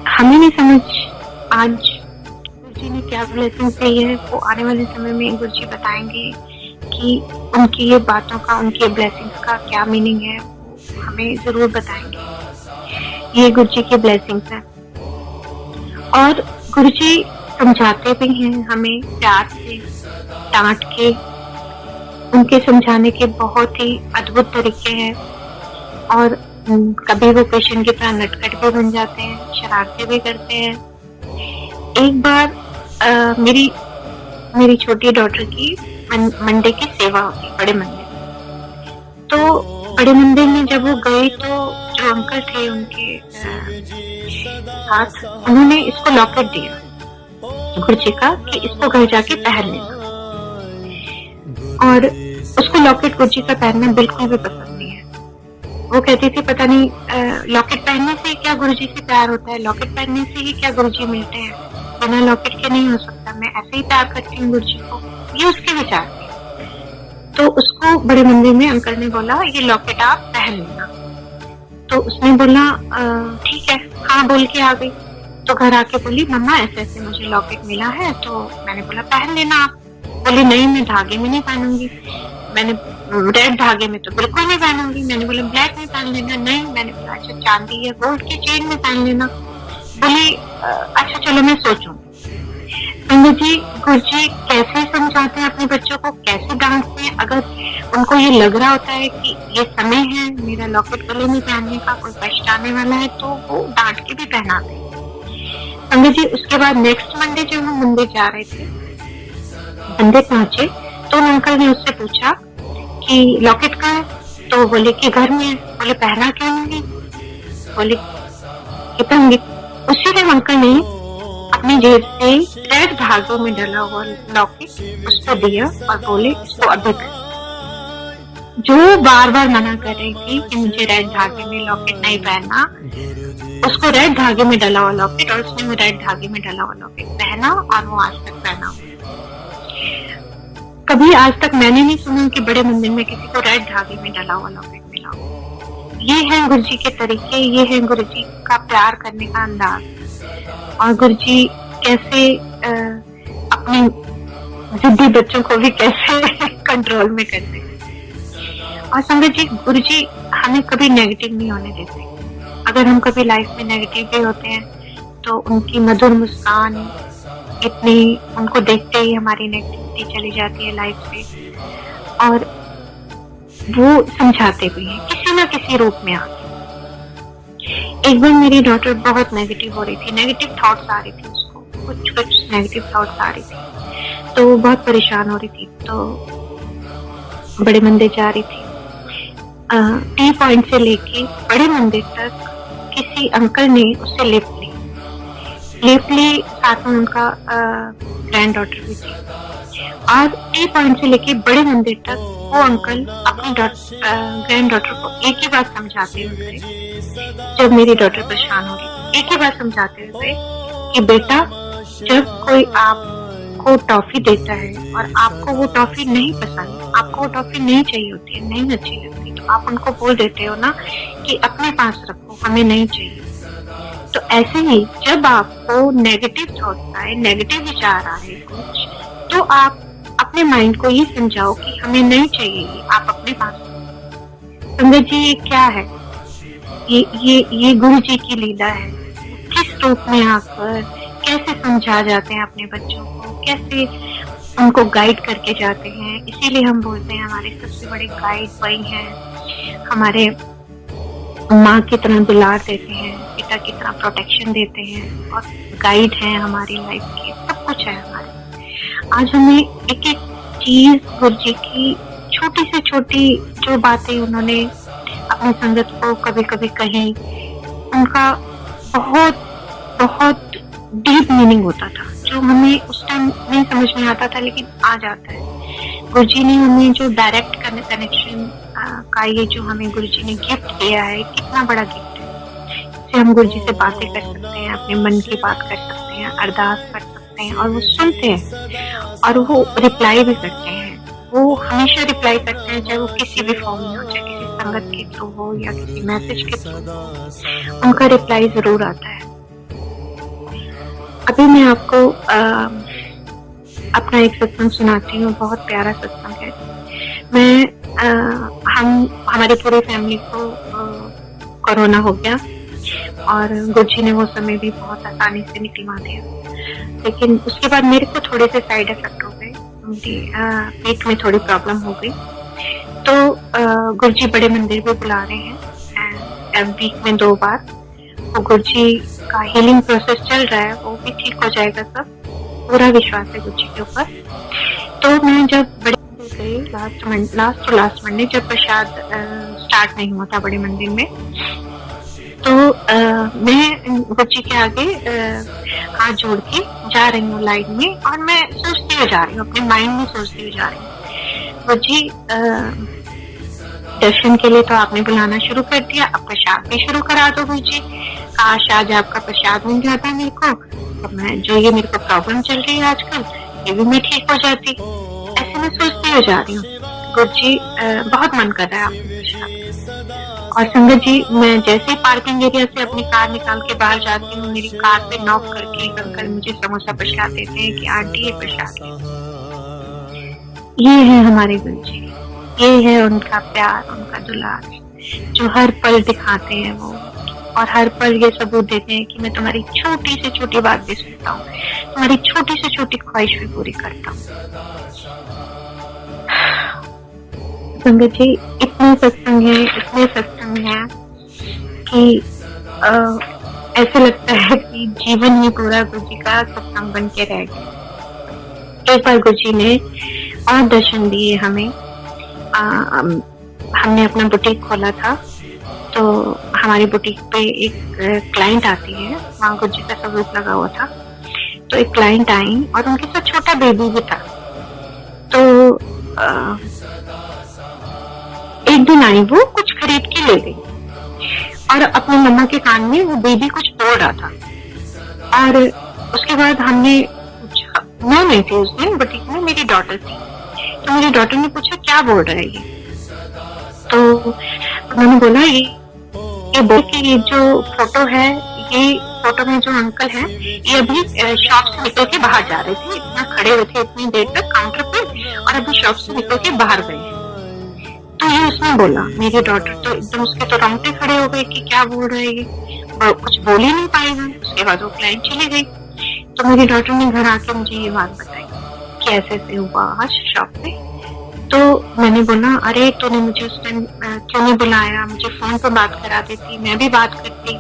हमें नहीं समझ आज गुरुजी ने क्या ब्लेसिंग दी है, वो आने वाले समय में गुरुजी बताएंगे कि उनकी ये बातों का, उनकी ब्लेसिंग्स का क्या मीनिंग है, हमें जरूर बताएंगे। ये गुरुजी की ब्लेसिंग्स है। और गुरुजी समझाते भी हैं हमें प्यार से, डांट के। उनके समझाने के बहुत ही अद्भुत तरीके हैं। और कभी वो पेशेंट की तरह नटखट भी बन जाते हैं, शरारतें भी करते हैं। एक बार मेरी छोटी डॉटर की मंडे की सेवा होती बड़े मंदिर में। तो बड़े मंदिर में जब वो गए तो जो अंकल थे उनके साथ, उन्होंने इसको लॉकेट दिया गुरुजी का कि इसको घर जाके पहन लेना। और उसको लॉकेट गुरुजी का पहनना बिल्कुल भी पसंद नहीं है। वो कहती थी पता नहीं लॉकेट पहनने से क्या गुरुजी से प्यार होता है, लॉकेट पहनने से ही क्या गुरुजी मिलते हैं, बिना लॉकेट के नहीं हो सकता, मैं ऐसे ही प्यार करती हूँ गुरुजी को। ये उसके विचार थे। तो उसको बड़े मंदिर में अंकल ने बोला ये लॉकेट आप पहन लेना। तो उसने बोला ठीक है, हाँ बोल के आ गई। तो घर आके बोली मम्मा ऐसे ऐसे मुझे लॉकेट मिला है। तो मैंने बोला पहन लेना आप। बोली नहीं, मैं धागे में नहीं पहनूंगी। मैंने रेड धागे में तो बिल्कुल नहीं पहनूंगी। मैंने बोला ब्लैक में पहन लेना। नहीं, मैंने बोला अच्छा चांदी या गोल्ड की चेन में पहन लेना। बोली अच्छा चलो मैं सोचूंगी। जी गुरुजी कैसे समझाते हैं अपने बच्चों को, कैसे डांटते हैं। अगर उनको ये लग रहा होता है कि ये समय है मेरा लॉकेट गले में पहनने का, कोई कष्ट आने वाला है, तो वो डांट के भी पहनाते हैं। पंडित जी उसके बाद नेक्स्ट मंडे जब हम मंदिर जा रहे थे, मंदिर पहुंचे तो अंकल ने उससे पूछा कि लॉकेट कहाँ है। तो बोले कि घर में है। बोले पहना क्यों नहीं। बोले कि पंडित, उसी टाइम अंकल ने अपनी जेब से रेड धागों में डला हुआ लॉकेट उसको दिया और बोले इसको अभी कर। जो बार बार मना कर रही थी कि मुझे रेड धागे में लॉकेट नहीं पहनना, उसको रेड धागे में डला हुआ लॉकेट, और उसने वो रेड धागे में डला हुआ लॉकेट पहना और वो आज तक पहना। कभी आज तक मैंने नहीं सुना कि बड़े मंदिर में किसी को रेड धागे में डला हुआ लॉकेट मिला। ये है गुरुजी के तरीके, ये है गुरुजी का प्यार करने का अंदाज। और गुरुजी कैसे अपने जिद्दी बच्चों को भी कैसे कंट्रोल में करते हैं। और संगत जी गुरुजी हमें कभी नेगेटिव नहीं होने देते। अगर हम कभी लाइफ में नेगेटिव भी होते हैं तो उनकी मधुर मुस्कान इतनी, उनको देखते ही हमारी नेगेटिविटी चली जाती है लाइफ से। और वो समझाते भी हैं किसी ना किसी रूप में आके। एक बार मेरी डॉटर बहुत नेगेटिव हो रही थी, नेगेटिव थॉट्स आ रही थी उसको, कुछ नेगेटिव थॉट्स आ रही थी, तो वो बहुत परेशान हो रही थी। तो बड़े मंदिर जा रही थी, टी पॉइंट से लेके बड़े मंदिर तक किसी अंकल ने उससे लिफ्ट ली, साथ में उनका ग्रैंड डॉटर भी थी। और टी पॉइंट से लेके बड़े मंदिर तक वो अंकल अपनी ग्रैंड डॉटर को एक ही बात समझाते हुए, जब मेरी डॉटर परेशान हो रही, एक ही बात समझाते हुए कि बेटा जब कोई आपको टॉफी देता है और आपको वो टॉफी नहीं पसंद, आपको वो टॉफी नहीं चाहिए होती है, नहीं अच्छी लगती, तो आप उनको बोल देते हो ना कि अपने पास रखो, हमें नहीं चाहिए। तो ऐसे ही जब आपको नेगेटिव थॉट्स आए, नेगेटिव विचार आए कुछ, तो आप अपने माइंड को ये समझाओ कि हमें नहीं चाहिए, आप अपने पास रखो। संगत जी ये क्या है, ये गुरु जी की लीला है। किस रूप में आकर कैसे समझा जाते हैं अपने बच्चों को, कैसे उनको गाइड करके जाते हैं। इसीलिए हम बोलते हैं हमारे सबसे बड़े गाइड वही हैं, हमारे माँ की तरह दुलार देते हैं, पिता की तरह प्रोटेक्शन देते हैं और गाइड हैं हमारी लाइफ की, सब कुछ है हमारे। आज हमें एक एक चीज गुरु जी की छोटी से छोटी जो बातें उन्होंने अपनी संगत को कभी कभी कही, उनका बहुत बहुत डीप मीनिंग होता था, जो हमें उस टाइम नहीं समझ में आता था, लेकिन आ जाता है। गुरुजी ने हमें जो डायरेक्ट कनेक्शन का ये जो हमें गुरुजी ने गिफ्ट दिया है, कितना बड़ा गिफ्ट है। इससे हम गुरुजी से बातें कर सकते हैं, अपने मन की बात कर सकते हैं, अरदास कर सकते हैं, और वो सुनते हैं और वो रिप्लाई भी करते हैं। वो हमेशा रिप्लाई करते हैं, चाहे वो किसी भी फॉर्म में हो, चाहे किसी संगत के थ्रू हो या किसी मैसेज के थ्रू हो, उनका रिप्लाई जरूर आता है। अभी मैं आपको अपना एक सत्संग सुनाती हूँ, बहुत प्यारा सत्संग है। हमारे पूरी फैमिली को कोरोना हो गया और गुरुजी ने वो समय भी बहुत आसानी से निकलवा दिया, लेकिन उसके बाद मेरे को थोड़े से साइड इफेक्ट हो गए, मुझे पेट में थोड़ी प्रॉब्लम हो गई। तो गुरुजी बड़े मंदिर भी बुला रहे हैं वीक में 2 बार। वो गुरुजी का हीलिंग प्रोसेस चल रहा है, वो भी ठीक हो जाएगा सब, पूरा विश्वास है गुरुजी के ऊपर। तो मैं जब बड़े मंदिर गई लास्ट मंडे, जब प्रसाद स्टार्ट नहीं हुआ था बड़े मंदिर में, तो मैं गुरुजी के आगे हाथ जोड़ के जा रही हूँ लाइन में, और मैं सोचती हुई जा रही हूँ, अपने माइंड में सोचती हुई जा रही हूँ, गुरुजी दर्शन के लिए तो आपने बुलाना शुरू कर दिया, अब प्रसाद भी शुरू करा दो गुरुजी। काश आज आपका प्रसाद मिल जाता मेरे को, तो मैं जो ये मेरे को प्रॉब्लम चल रही है आजकल, ये भी मैं ठीक हो जाती। ऐसे मैं सोचती हुई जा रही हूँ, गुरुजी बहुत मन कर रहा है आपके प्रसाद। और संगत जी, मैं जैसे पार्किंग एरिया से अपनी कार निकाल के बाहर जाती हूँ, मेरी कार पे नॉक करके एक अंकल मुझे समोसा प्रसाद देते हैं कि आंटी ये प्रसाद है। ये है हमारे गुरुजी, ये है उनका प्यार, उनका दुलार, जो हर पल दिखाते हैं वो, और हर पल ये सबूत देते हैं कि मैं तुम्हारी छोटी से छोटी बात भी सुनता हूँ, तुम्हारी छोटी से छोटी ख्वाहिश भी पूरी करता हूँ। संगत जी, इतने सत्संग है कि ऐसे लगता है कि जीवन ही पूरा गुरुजी का सत्संग बन के रह गया। एक बार गुरुजी ने और दर्शन दिए हमें। हमने अपना बुटीक खोला था, तो हमारी बुटीक पे एक क्लाइंट आती है, वहाँ गुरुजी का स्वरूप लगा हुआ था। तो एक क्लाइंट आई और उनके साथ छोटा बेबी भी था। तो एक दिन आई, वो कुछ खरीद के ले गई और अपनी मम्मा के कान में वो बेबी कुछ बोल रहा था। और उसके बाद हमने पूछा, मैं नहीं थी उस दिन बुटीक में, मेरी डॉटर थी, तो मेरी डॉटर ने पूछा क्या बोल रहा है ये। तो मैंने बोला ये बोल के ये जो फोटो है, ये फोटो में जो अंकल है, ये अभी शॉप से निकल के बाहर जा रहे थे, इतना खड़े हुए थे इतनी देर तक काउंटर पे, और अभी शॉप से निकल के बाहर गए। तो ये उसने बोला, मेरी डॉटर तो एकदम, उसके तो रोंगटे खड़े हो गए कि क्या बोल रहे हैं, कुछ बोल ही नहीं पाएगा। उसके बाद वो क्लाइंट चली गई। तो मेरी डॉटर ने घर आके मुझे ये बात बताई कि ऐसे ऐसे हुआ आज शॉप पे। तो मैंने बोला, अरे तूने मुझे उस टाइम क्यों नहीं बुलाया, मुझे फोन पे बात करा देती, मैं भी बात करती।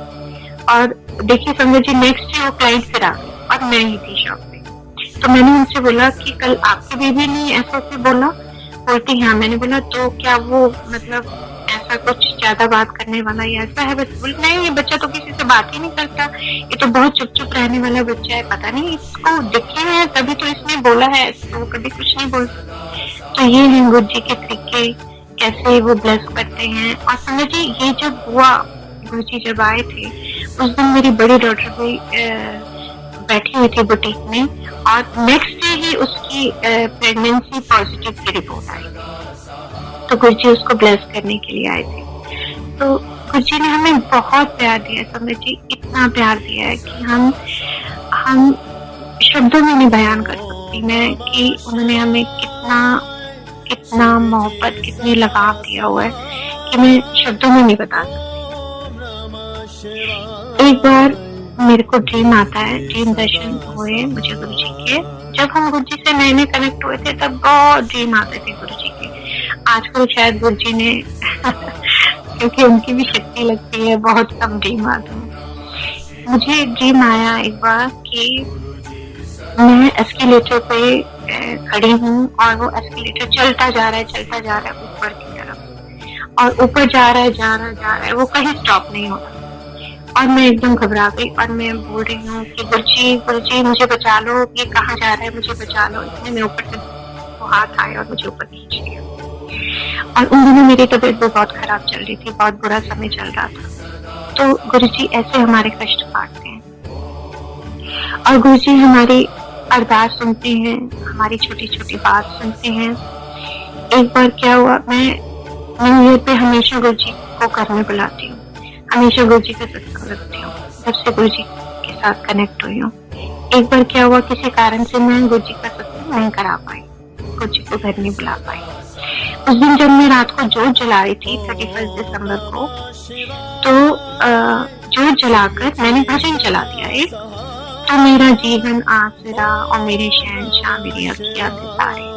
और देखिए संगत जी, नेक्स्ट डे वो क्लाइंट फिर आ गई और मैं ही थी शॉप पे। तो मैंने उनसे बोला कि कल आपकी बेबी ने ऐसे बोला, बोलती हाँ। मैंने बोला तो क्या वो मतलब ऐसा कुछ ज्यादा बात करने वाला या ऐसा है? बस बोल नहीं, ये बच्चा तो किसी से बात ही नहीं करता, ये तो बहुत चुप चुप रहने वाला बच्चा है, पता नहीं इसको दिखे हैं तभी तो इसने बोला है, तो कभी कुछ नहीं बोलता। तो ये है गुरुजी के तरीके, कैसे वो ब्लेस करते हैं। और संगत जी, ये जब हुआ, गुरुजी जब आए थे उस दिन मेरी बड़ी डॉटर भी बैठी हुई थी बुटीक में, और नेक्स्ट डे ही उसकी प्रेगनेंसी पॉजिटिव की रिपोर्ट आई। तो गुरुजी उसको ब्लेस करने के लिए आए थे। तो गुरुजी ने हमें बहुत प्यार दिया संगत जी, इतना प्यार दिया है कि हम शब्दों में नहीं बयान कर सकती मैं कि उन्होंने हमें कितना मोहब्बत, कितनी लगाव दिया हुआ है कि मैं शब्दों में नहीं बता सकती। एक बार मेरे को ड्रीम आता है, ड्रीम दर्शन हुए मुझे गुरुजी के। जब हम गुरुजी से नए कनेक्ट हुए थे तब बहुत ड्रीम आते थे गुरुजी के। आजकल शायद गुरुजी ने क्योंकि उनकी भी शक्ति लगती है, बहुत कम ड्रीम आते हैं। मुझे ड्रीम आया एक बार कि मैं एस्केलेटर पे खड़ी हूँ और वो एस्केलेटर चलता जा रहा है ऊपर की तरफ, और ऊपर जा रहा है, वो कहीं स्टॉप नहीं होता। और मैं एकदम घबरा गई और मैं बोल रही हूँ कि गुरुजी मुझे बचा लो, ये कहाँ जा रहा है, मुझे बचा लो। इतने में ऊपर से वो हाथ आए और मुझे ऊपर खींच लिया। और उन दिनों मेरी तबीयत भी बहुत खराब चल रही थी, बहुत बुरा समय चल रहा था। तो गुरुजी ऐसे हमारे कष्ट काटते हैं और गुरुजी हमारी अरदास सुनते हैं, हमारी छोटी छोटी बात सुनते हैं। एक बार क्या हुआ, मैं न्यू ईयर पे हमेशा गुरुजी को घर में बुलाती हूँ, हमेशा गुरुजी का सत्संग रखती हूँ, जब से गुरुजी के साथ कनेक्ट हुई हूँ। एक बार क्या हुआ, किसी कारण से मैं गुरुजी का सत्संग नहीं करा पाई, गुरुजी को घर नहीं बुला पाई। उस दिन जब मैं रात को जोत जला रही थी 31 दिसंबर को, तो जोत जलाकर मैंने भजन चला दिया एक, तो मेरा जीवन आसरा और मेरे शहंशाह मेरी अखियाँ सितारे।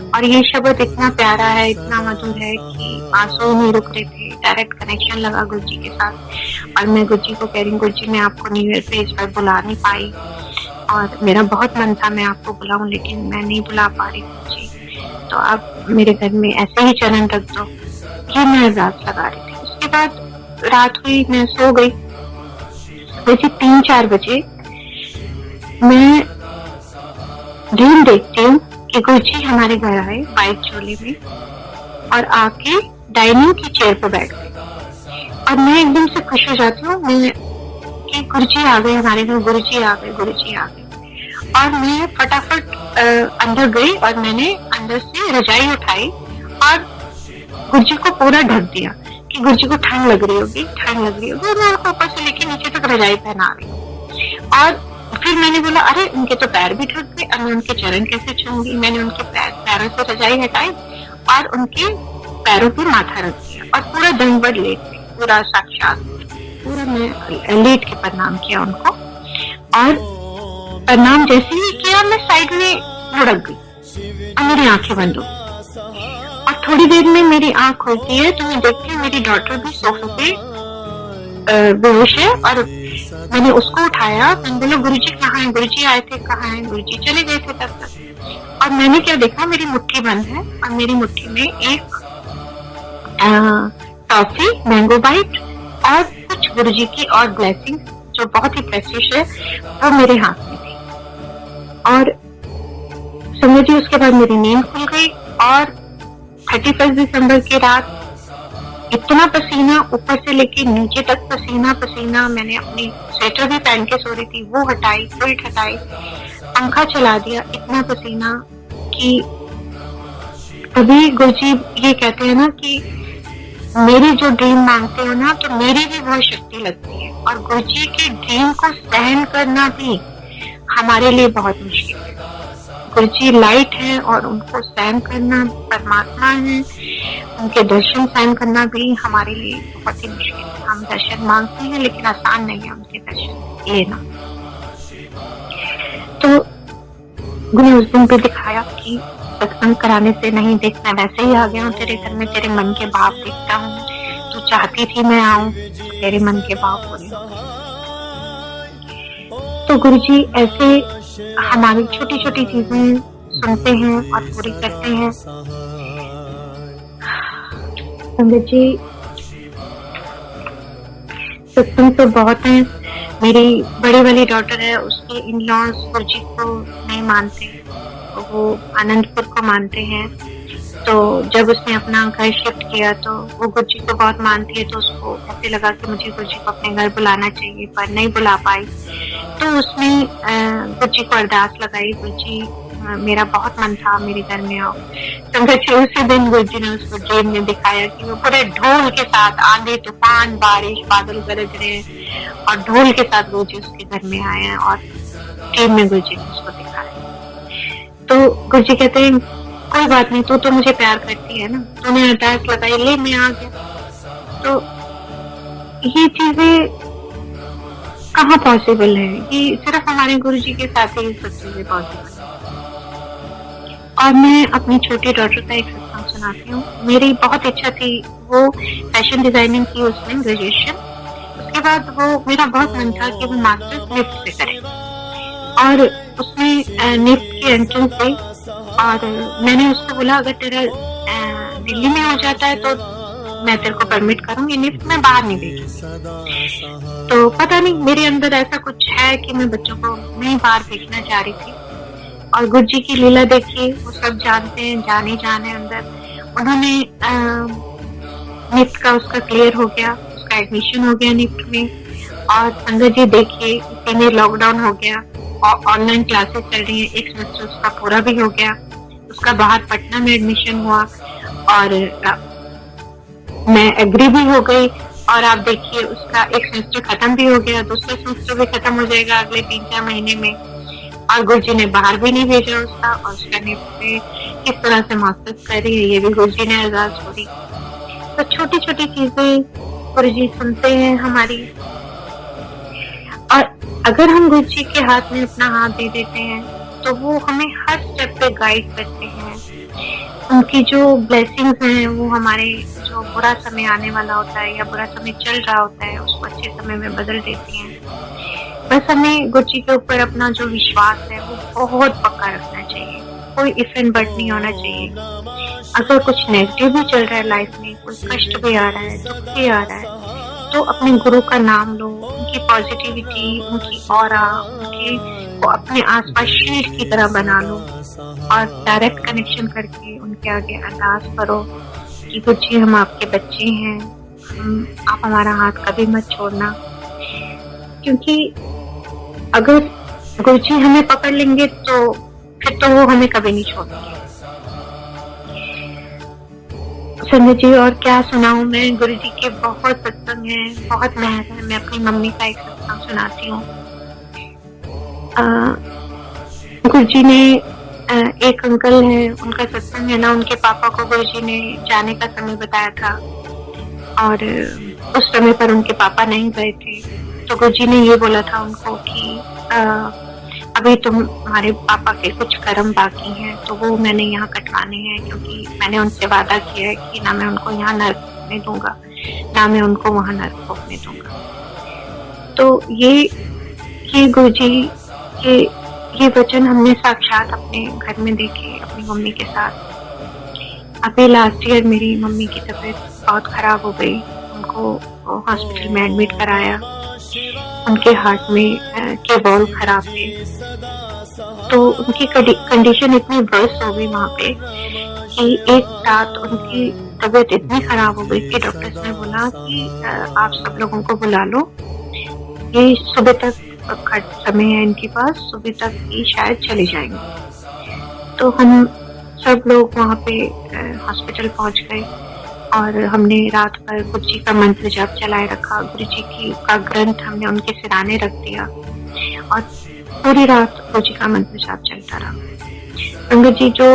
और ये शब्द इतना प्यारा है, इतना मधुर है कि आंसू नहीं रुक रहे थे। डायरेक्ट कनेक्शन लगा गुरुजी के साथ और मैं गुरुजी को कह रही हूँ, गुरुजी मैं आपको न्यू ईयर पे इस बार बुला नहीं पाई और मेरा बहुत मन था मैं आपको बुलाऊं, लेकिन मैं नहीं बुला पा रही गुरुजी, तो आप मेरे घर में ऐसे ही चरण रख दो। ये मैं अरदास लगा रही थी। उसके बाद रात हुई, मैं सो गई। वैसे 3-4 बजे मैं ड्रीम देखती हूँ कि गुरुजी हमारे घर आए व्हाइट चोले में और आके डाइनिंग की चेयर पर बैठ गए और मैं एकदम से खुश हो जाती हूँ मैं कि गुरुजी आ गए हमारे घर, गुरुजी आ गए, गुरुजी आ गए। और मैं फटाफट अंदर गई और मैंने अंदर से रजाई उठाई और गुरुजी को पूरा ढक दिया कि गुरुजी को ठंड लग रही होगी, ठंड लग रही होगी। मैं ऊपर से लेके नीचे तक रजाई पहना रही हूँ। और फिर मैंने बोला अरे उनके तो पैर भी ढक गए, अब मैं उनके चरण कैसे छूंगी। मैंने उनके पैरों से रजाई हटाई और उनके पैरों पर माथा रख दिया और पूरा दंडवत लेट गई, पूरा साक्षात पूरा मैं लेट के प्रणाम किया उनको। और प्रणाम जैसे ही किया मैं साइड में लुढ़क गई और मेरी आंखें बंद हो गई। और थोड़ी देर में मेरी आंख खुलती है तो मैं देखती हूँ मेरी डॉटर भी सोफे पे बेहोश है और मैंने उसको उठाया। मैंने बोला गुरुजी कहाँ है, गुरुजी आए थे, कहाँ है, गुरुजी चले गए थे तब तक। और मैंने क्या देखा, मेरी मुट्ठी बंद है और मेरी मुट्ठी में एक टॉफी मैंगो बाइट और कुछ गुरुजी की और ब्लेसिंग जो बहुत ही प्रेशियस है वो मेरे हाथ में थी। और समझिए उसके बाद मेरी नींद खुल गई और 31 दिसंबर की रात इतना पसीना ऊपर से लेके नीचे तक पसीना पसीना। मैंने अपनी स्वेटर भी पहन के सो रही थी वो हटाई, बेल्ट हटाई, पंखा चला दिया, इतना पसीना कि कभी गुरुजी ये कहते हैं ना कि मेरी जो ड्रीम मांगते हो ना तो मेरी भी बहुत शक्ति लगती है। और गुरुजी के ड्रीम को सहन करना भी हमारे लिए बहुत मुश्किल है। गुरुजी लाइट है और उनको सहन करना परमात्मा है, उनके दर्शन सहन करना भी हमारे लिए बहुत ही मुश्किल है। हम दर्शन मांगते हैं लेकिन आसान नहीं है उनके दर्शन लेना। तो गुरु ने उस दिन पे दिखाया कि सत्संग कराने से नहीं देखना, वैसे ही आ गया हूँ तेरे घर में, तेरे मन के भाव देखता हूँ। तू चाहती थी मैं आऊं, तेरे मन के भाव पूरे। तो गुरुजी ऐसे हमारी छोटी छोटी चीजें सुनते हैं और पूरी करते हैं। संगत जी सत्संग तो बहुत है। मेरी बड़ी वाली डॉटर है, उसके इन लॉज गुरुजी को नहीं मानते, वो आनंदपुर को मानते हैं। तो जब उसने अपना घर शिफ्ट किया तो वो गुरुजी को बहुत मानती है, तो उसको ऐसे लगा कि मुझे गुरुजी को अपने घर बुलाना चाहिए, पर नहीं बुला पाई। तो उसने गुरुजी को अरदास लगाई, गुरुजी मेरा बहुत मन था मेरे घर में आओ। तो उसी दिन गुरुजी ने उसको ड्रीम में दिखाया कि वो पूरे ढोल के साथ, आंधी तूफान बारिश बादल गरज रहे और ढोल के साथ गुरुजी उसके घर में आए हैं और ड्रीम में गुरुजी ने उसको दिखाया। तो गुरुजी कहते हैं कोई बात नहीं, तू तो मुझे प्यार करती है ना, तूने अरदास लगाई, ले मैं आ गया। तो ये चीजें कहाँ पॉसिबल है, ये सिर्फ हमारे गुरुजी के साथ ही सब चीजें पॉसिबल है। और मैं अपनी छोटी डॉटर का एक सत्संग सुनाती हूँ। मेरी बहुत इच्छा थी, वो फैशन डिजाइनिंग की उसने ग्रेजुएशन, उसके बाद वो मेरा बहुत मन था कि वो मास्टर्स निफ्ट से करे और उसने निफ्ट की एंट्रेंस दी। और मैंने उसको बोला अगर तेरा दिल्ली में हो जाता है तो मैं तेरे को परमिट करूंगी, नहीं तो मैं बाहर नहीं भेजूंगी। तो पता नहीं मेरे अंदर ऐसा कुछ है कि मैं बच्चों को नहीं बाहर भेजना चाह रही थी। और गुरुजी की लीला देखिए, वो सब जानते हैं, जाने जाने अंदर उन्होंने निफ्ट का उसका क्लियर हो गया, उसका एडमिशन हो गया निफ्ट में। और संगत जी देखिए, इसी में लॉकडाउन हो गया और ऑनलाइन क्लासेस चल रही है, एक सेमेस्टर उसका पूरा भी हो गया, उसका बाहर पटना में एडमिशन हुआ और मैं एग्री भी हो गई। और आप देखिए उसका एक सेमेस्टर खत्म भी हो गया, दूसरा सेमेस्टर भी खत्म हो जाएगा अगले 3-4 महीने में। और गुरुजी ने बाहर भी नहीं भेजा उसका, और उसका निफ्ट में किस तरह से मास्टर्स कर रही है ये भी गुरुजी ने आजाद छोड़ी। तो छोटी छोटी चीजें गुरुजी सुनते हैं हमारी, और अगर हम गुरुजी के हाथ में अपना हाथ दे देते हैं तो वो हमें हर स्टेप पे गाइड करते हैं। उनकी जो ब्लेसिंग्स हैं वो हमारे जो बुरा समय आने वाला होता है या बुरा समय चल रहा होता है उसको अच्छे समय में बदल देती हैं। बस हमें गुरुजी के ऊपर अपना जो विश्वास है वो बहुत पक्का रखना चाहिए, कोई इफ एंड बट नहीं होना चाहिए। अगर कुछ नेगेटिव भी चल रहा है लाइफ में, कोई कष्ट भी आ रहा है, दुख भी आ रहा है, तो अपने गुरु का नाम लो, उनकी पॉजिटिविटी, उनकी ऑरा, उनकी को अपने आसपास शील्ड की तरह बना लो और डायरेक्ट कनेक्शन करके उनके आगे अरदास करो कि गुरुजी हम आपके बच्चे हैं, आप हमारा हाथ कभी मत छोड़ना। क्योंकि अगर गुरुजी हमें पकड़ लेंगे तो फिर तो वो हमें कभी नहीं छोड़ेंगे। संजय जी और क्या सुनाऊं मैं, गुरुजी के बहुत सत्संग हैं, बहुत मेहर है। मैं अपनी मम्मी का एक सत्संग सुनाती हूँ। गुरुजी ने एक अंकल है, उनका सत्संग है ना, उनके पापा को गुरुजी ने जाने का समय बताया था और उस समय पर उनके पापा नहीं गए थे। तो गुरुजी ने ये बोला था उनको कि अभी तुम्हारे पापा के कुछ कर्म बाकी हैं तो वो मैंने यहाँ कटवाने हैं, क्योंकि मैंने उनसे वादा किया है कि ना मैं उनको यहाँ नर्क भोगने दूंगा, ना मैं उनको वहाँ नर्क भोगने दूंगा। तो ये गुरुजी के ये वचन हमने साक्षात अपने घर में देखे, अपनी मम्मी के साथ। अभी लास्ट ईयर मेरी मम्मी की तबीयत बहुत खराब हो गई, उनको हॉस्पिटल में एडमिट कराया, उनके हार्ट में के बॉल खराब थे। तो उनकी कंडीशन इतनी वर्स हो गई वहाँ पे कि एक रात उनकी तबीयत इतनी खराब हो गई कि डॉक्टर्स ने बोला कि आप सब लोगों को बुला लो, ये सुबह तक समय है इनके पास, सुबह तक ही शायद चले जाएंगे। तो हम सब लोग वहाँ पे हॉस्पिटल पहुँच गए और हमने रात भर गुरुजी का मंत्र जाप चलाए रखा, गुरुजी की का ग्रंथ हमने उनके सिराने रख दिया और पूरी रात गुरुजी का मंत्र जाप चलता रहा। संगत जी, जो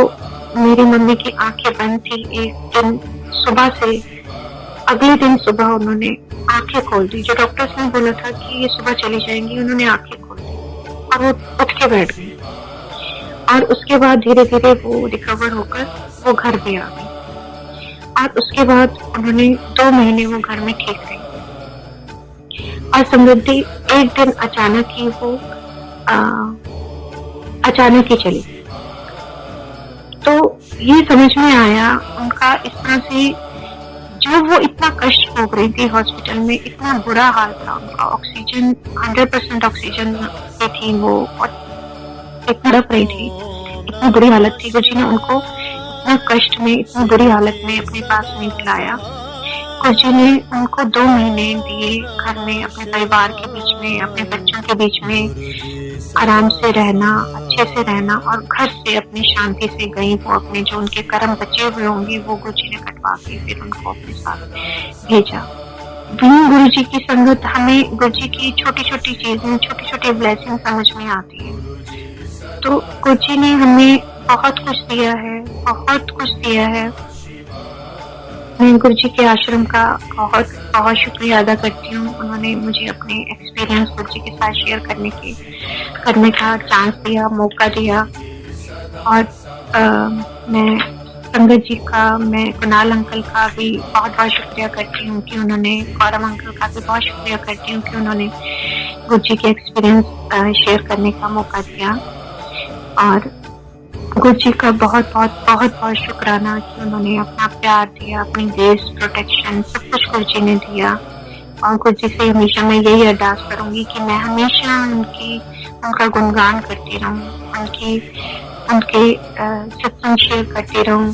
मेरी मम्मी की आंखें बंद थी, एक दिन सुबह से अगले दिन सुबह उन्होंने आंखें खोल दी। जो डॉक्टर्स ने बोला था कि ये सुबह चली जाएंगी, उन्होंने आंखें खोल दी और वो उठ के बैठ गई। और उसके बाद धीरे धीरे वो रिकवर होकर वो घर पे आ गई और उसके बाद उन्होंने 2 महीने वो घर में ठीक रही। और समृद्धि एक दिन अचानक ही वो अचानक ही चली। तो ये समझ में आया उनका इस तरह से, जो वो इतना कष्ट भोग रही थी हॉस्पिटल में, इतना बुरा हाल था उनका, ऑक्सीजन 100% ऑक्सीजन पे थी वो और इतना तड़प रही थी, इतनी बुरी हालत थी। गुरुजी ने उनको इतना कष्ट में, इतनी बुरी हालत में अपने पास नहीं बुलाया। गुरुजी ने उनको 2 महीने दिए घर में, अपने परिवार के बीच में, अपने बच्चों के बीच में आराम से रहना, अच्छे से रहना। और घर से अपनी शांति से गई वो, अपने जो उनके कर्म बचे हुए होंगे वो गुरुजी ने कटवा के फिर उनको अपने साथ भेजा। बिन गुरुजी की संगत हमें गुरुजी की छोटी छोटी चीजें, छोटी छोटी ब्लेसिंग समझ में आती है। तो गुरुजी ने हमें बहुत कुछ दिया है, बहुत कुछ दिया है। मैं गुरुजी के आश्रम का बहुत बहुत शुक्रिया अदा करती हूँ। उन्होंने मुझे अपने एक्सपीरियंस गुरुजी के साथ शेयर करने का चांस दिया, मौका दिया। और मैं संगत जी का, मैं कुणाल अंकल का भी बहुत बहुत शुक्रिया करती हूँ कि उन्होंने, गौरव अंकल का भी बहुत शुक्रिया करती हूँ कि उन्होंने गुरुजी के एक्सपीरियंस शेयर करने का मौका दिया। और गुरु जी का बहुत बहुत बहुत बहुत शुक्राना कि उन्होंने अपना प्यार दिया, अपनी ग्रेस, प्रोटेक्शन सब कुछ गुरु जी ने दिया। और गुरु जी से हमेशा मैं यही अरदास करूंगी कि मैं हमेशा उनका गुणगान करती रहूं, उनके सत्संग शेयर करती रहूं।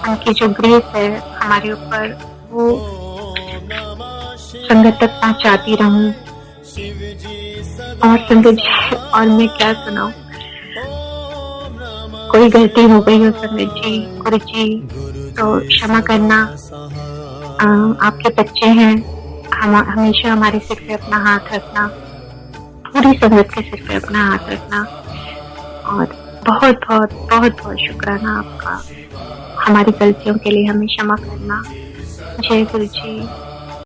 उनकी जो ग्रेस है हमारे ऊपर वो संगत तक पहुंचाती रहूं। और संगत जी, और मैं क्या सुनाऊं, कोई गलती हो गई हो संगत जी, गुरु जी तो क्षमा करना। आपके बच्चे हैं, हमेशा हमारे सिर पे अपना हाथ रखना, पूरी संगत के सिर पे अपना हाथ रखना। और बहुत बहुत बहुत बहुत शुक्राना आपका, हमारी गलतियों के लिए हमें क्षमा करना। जय गुरु जी।